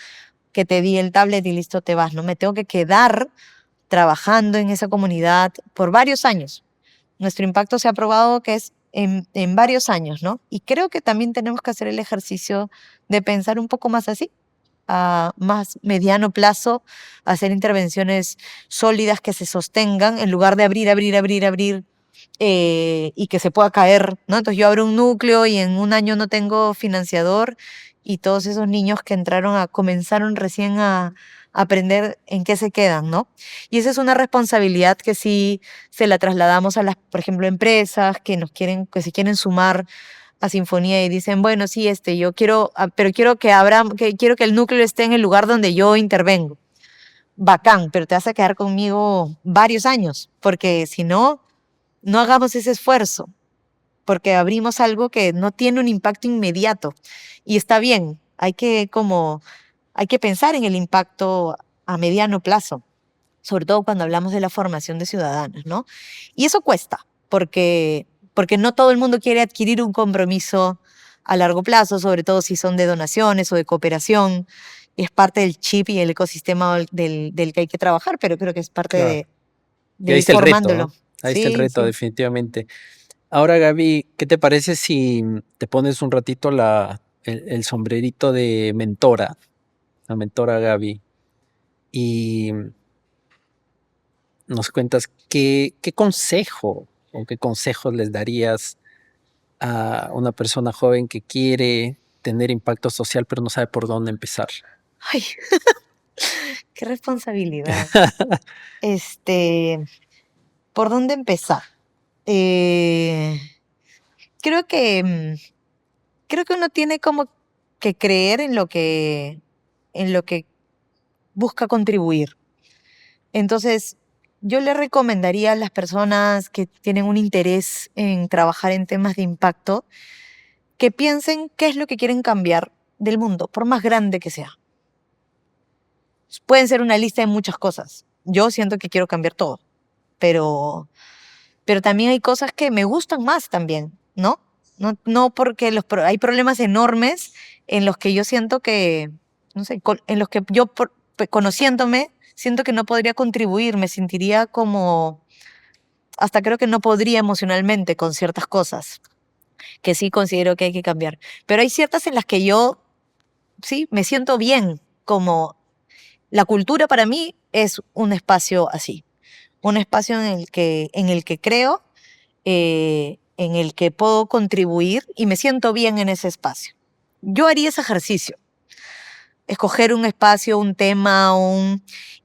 que te di el tablet y listo, te vas, ¿no? Me tengo que quedar trabajando en esa comunidad por varios años. Nuestro impacto se ha probado que es en varios años, ¿no? Y creo que también tenemos que hacer el ejercicio de pensar un poco más así, a más mediano plazo, hacer intervenciones sólidas que se sostengan en lugar de abrir y que se pueda caer, ¿no? Entonces yo abro un núcleo y en un año no tengo financiador y todos esos niños que comenzaron recién a aprender en qué se quedan, ¿no? Y esa es una responsabilidad que sí se la trasladamos a las, por ejemplo, empresas que se quieren sumar a Sinfonía y dicen, bueno, sí, yo quiero, pero quiero que el núcleo esté en el lugar donde yo intervengo. Bacán, pero te vas a quedar conmigo varios años, porque si no, no hagamos ese esfuerzo, porque abrimos algo que no tiene un impacto inmediato. Y está bien, hay que pensar en el impacto a mediano plazo, sobre todo cuando hablamos de la formación de ciudadanos, ¿no? Y eso cuesta, porque no todo el mundo quiere adquirir un compromiso a largo plazo, sobre todo si son de donaciones o de cooperación. Es parte del chip y el ecosistema del que hay que trabajar, pero creo que es parte Claro. Y de ahí ir está el reto, formándolo. ¿no? Ahí está el Sí, reto, sí. definitivamente. Ahora, Gaby, ¿qué te parece si te pones un ratito el sombrerito de mentora, la mentora Gaby, y nos cuentas qué consejo o qué consejos les darías a una persona joven que quiere tener impacto social pero no sabe por dónde empezar? Ay, qué responsabilidad. Este, ¿Por dónde empezar? Eh, creo que, creo que uno tiene como que creer en lo que busca contribuir. Entonces, yo le recomendaría a las personas que tienen un interés en trabajar en temas de impacto que piensen qué es lo que quieren cambiar del mundo, por más grande que sea. Pueden ser una lista de muchas cosas. Yo siento que quiero cambiar todo, pero, pero también hay cosas que me gustan más también, ¿no? No porque hay problemas enormes en los que yo siento que, no sé, en los que yo, conociéndome, siento que no podría contribuir, me sentiría como, hasta creo que no podría emocionalmente con ciertas cosas que sí considero que hay que cambiar. Pero hay ciertas en las que yo, sí, me siento bien, como la cultura para mí es un espacio así, un espacio en el que creo, en el que puedo contribuir y me siento bien en ese espacio. Yo haría ese ejercicio, escoger un espacio, un tema,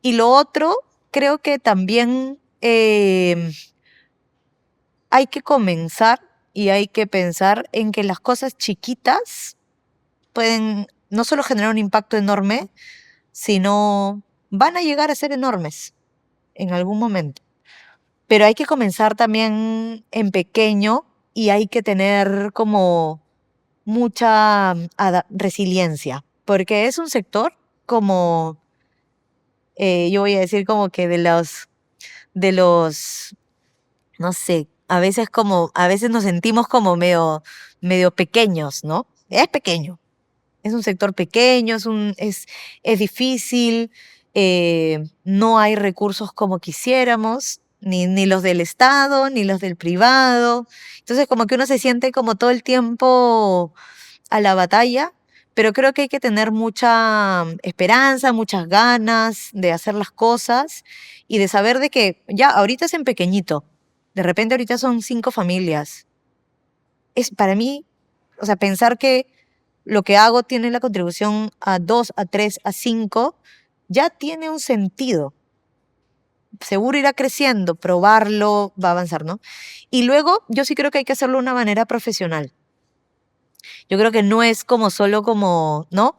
y lo otro, creo que también hay que comenzar y hay que pensar en que las cosas chiquitas pueden no solo generar un impacto enorme, sino van a llegar a ser enormes en algún momento. Pero hay que comenzar también en pequeño y hay que tener como mucha resiliencia, porque es un sector como, yo voy a decir como que de los, no sé, a veces nos sentimos como medio pequeños, ¿no? Es pequeño, es un sector pequeño, es difícil, no hay recursos como quisiéramos, ni los del Estado, ni los del privado. Entonces como que uno se siente como todo el tiempo a la batalla, pero creo que hay que tener mucha esperanza, muchas ganas de hacer las cosas y de saber de que ya ahorita es en pequeñito, de repente ahorita son 5 familias. Es para mí, o sea, pensar que lo que hago tiene la contribución a 2, a 3, a 5, ya tiene un sentido. Seguro irá creciendo, probarlo, va a avanzar, ¿no? Y luego yo sí creo que hay que hacerlo de una manera profesional. Yo creo que no es como solo como, ¿no?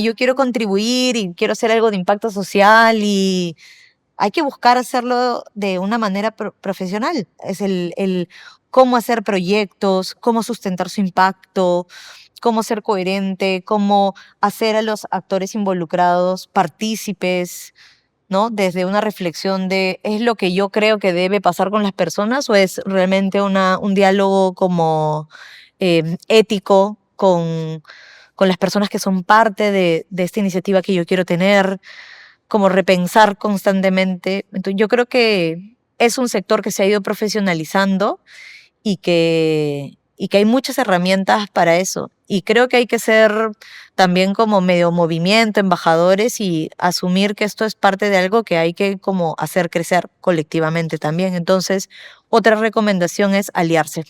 Yo quiero contribuir y quiero hacer algo de impacto social y hay que buscar hacerlo de una manera profesional. Es el cómo hacer proyectos, cómo sustentar su impacto, cómo ser coherente, cómo hacer a los actores involucrados partícipes, ¿no? Desde una reflexión de, ¿es lo que yo creo que debe pasar con las personas o es realmente un diálogo como ético con las personas que son parte de esta iniciativa que yo quiero tener? Como repensar constantemente. Entonces, yo creo que es un sector que se ha ido profesionalizando y que hay muchas herramientas para eso. Y creo que hay que ser también como medio movimiento, embajadores y asumir que esto es parte de algo que hay que como hacer crecer colectivamente también. Entonces, otra recomendación es aliarse.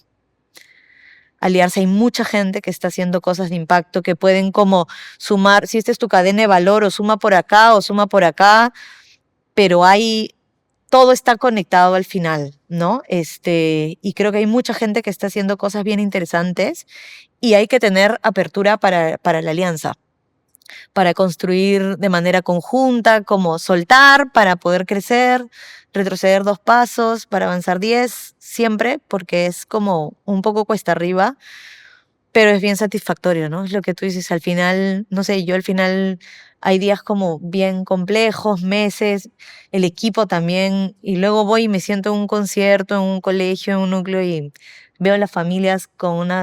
Aliarse, hay mucha gente que está haciendo cosas de impacto que pueden como sumar, si esta es tu cadena de valor, o suma por acá o suma por acá, pero todo está conectado al final, ¿no? Y creo que hay mucha gente que está haciendo cosas bien interesantes y hay que tener apertura para la alianza, para construir de manera conjunta, como soltar para poder crecer, retroceder 2 pasos para avanzar 10, siempre, porque es como un poco cuesta arriba, pero es bien satisfactorio, ¿no? Es lo que tú dices, al final, no sé, yo al final hay días como bien complejos, meses, el equipo también, y luego voy y me siento en un concierto, en un colegio, en un núcleo y veo a las familias con Valió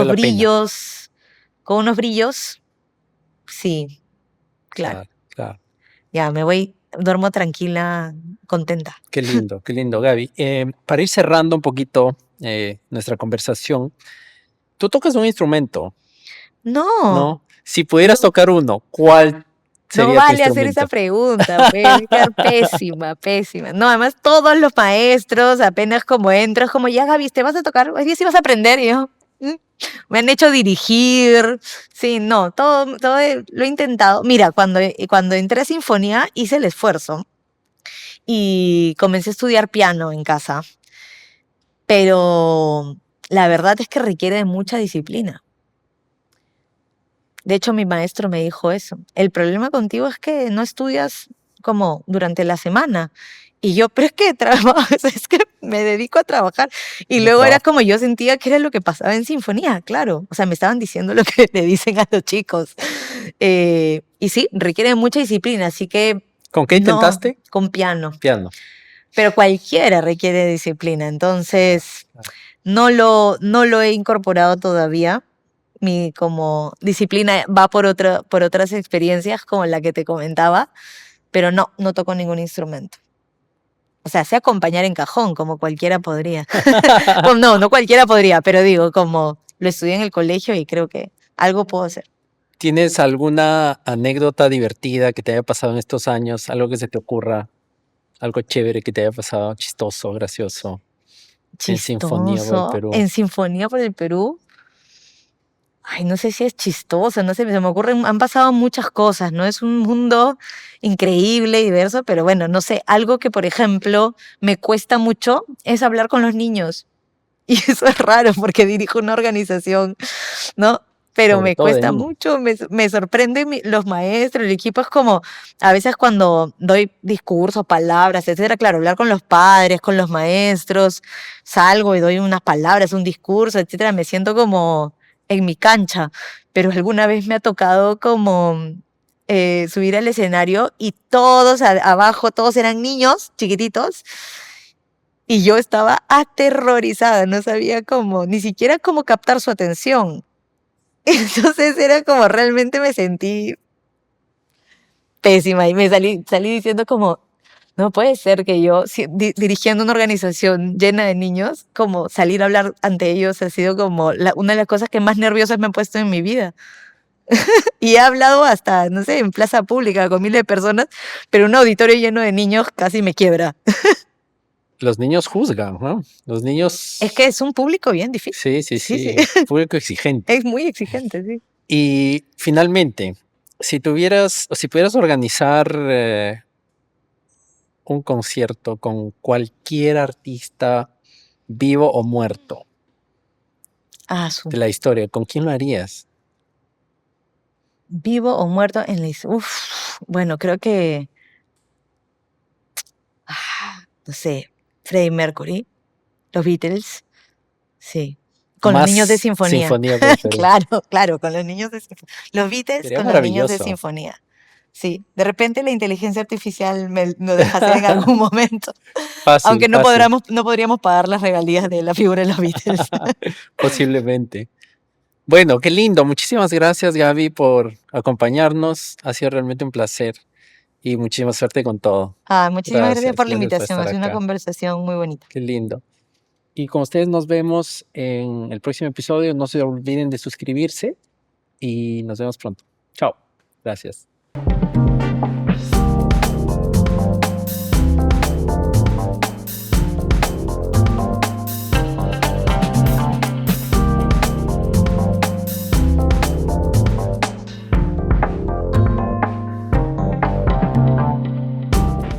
la pena. con unos brillos, sí, claro, Claro, claro. ya me voy, duermo tranquila, contenta. Qué lindo, Gaby. Para ir cerrando un poquito nuestra conversación, tú tocas un instrumento, No, ¿no? Si pudieras no. tocar uno, ¿cuál No sería tu vale hacer esa instrumento? pregunta, pues, voy a quedar pésima, pésima. No, además todos los maestros, apenas como entras, como ya Gaby, ¿te vas a tocar? Hoy día sí vas a aprender, y yo, "Mm". Me han hecho dirigir, sí, no, todo lo he intentado. Mira, cuando entré a Sinfonía hice el esfuerzo y comencé a estudiar piano en casa, pero la verdad es que requiere de mucha disciplina. De hecho, mi maestro me dijo eso. El problema contigo es que no estudias como durante la semana. Y yo, pero es que trabajo, o sea, es que me dedico a trabajar. Y De luego era trabajo. como yo sentía que era lo que pasaba en Sinfonía, claro. O sea, me estaban diciendo lo que le dicen a los chicos. Y sí, requiere mucha disciplina, así que ¿Con qué no, intentaste? con piano. Piano. Pero cualquiera requiere disciplina. Claro, Entonces, claro. no lo he incorporado todavía. Mi como disciplina va por otras experiencias como la que te comentaba, pero no toco ningún instrumento. O sea, sé acompañar en cajón, como cualquiera podría. Bueno, no cualquiera podría, pero digo, como lo estudié en el colegio y creo que algo puedo hacer. ¿Tienes alguna anécdota divertida que te haya pasado en estos años? Algo que se te ocurra, algo chévere que te haya pasado, chistoso, gracioso, en Sinfonía por el Chistoso. Perú. En Sinfonía por el Perú. Ay, no sé si es chistoso, no sé, se me ocurren, han pasado muchas cosas, ¿no? Es un mundo increíble, diverso, pero bueno, no sé, algo que, por ejemplo, me cuesta mucho es hablar con los niños. Y eso es raro porque dirijo una organización, ¿no? Pero Sobre me todo de cuesta niños. mucho, me sorprende los maestros, el equipo es como, a veces cuando doy discursos, palabras, etcétera, claro, hablar con los padres, con los maestros, salgo y doy unas palabras, un discurso, etcétera, me siento como en mi cancha, pero alguna vez me ha tocado como subir al escenario y todos abajo, todos eran niños chiquititos y yo estaba aterrorizada, no sabía cómo, ni siquiera cómo captar su atención. Entonces era como realmente me sentí pésima y salí diciendo como, no puede ser que yo, dirigiendo una organización llena de niños, como salir a hablar ante ellos ha sido como una de las cosas que más nerviosas me han puesto en mi vida. Y he hablado hasta, no sé, en plaza pública con miles de personas, pero un auditorio lleno de niños casi me quiebra. Los niños juzgan, ¿no? Los Es que niños, es un público bien difícil. sí, sí, Sí, sí. sí, público exigente. Es muy exigente, sí. Y finalmente, si tuvieras, o si pudieras organizar un concierto con cualquier artista vivo o muerto, Ah, de la historia, ¿con quién lo harías? vivo o muerto en la Uf, bueno, creo que, no sé, Freddie Mercury, los Beatles, sí. Con los niños de Más sinfonía. Sinfonía por el Perú. Claro, claro, con los niños de sinfonía. Los Beatles Sería con los niños de maravilloso. sinfonía. Sí, de repente la inteligencia artificial me lo deja hacer en algún momento, Fácil, aunque fácil. no podríamos pagar las regalías de la figura de los Beatles. Posiblemente. Bueno, qué lindo. Muchísimas gracias, Gaby, por acompañarnos. Ha sido realmente un placer y muchísima suerte con todo. Muchísimas gracias Gracias, por la gracias por invitación, ha estar sido una acá. conversación muy bonita. Qué lindo. Y con ustedes nos vemos en el próximo episodio. No se olviden de suscribirse y nos vemos pronto. Chao. Gracias.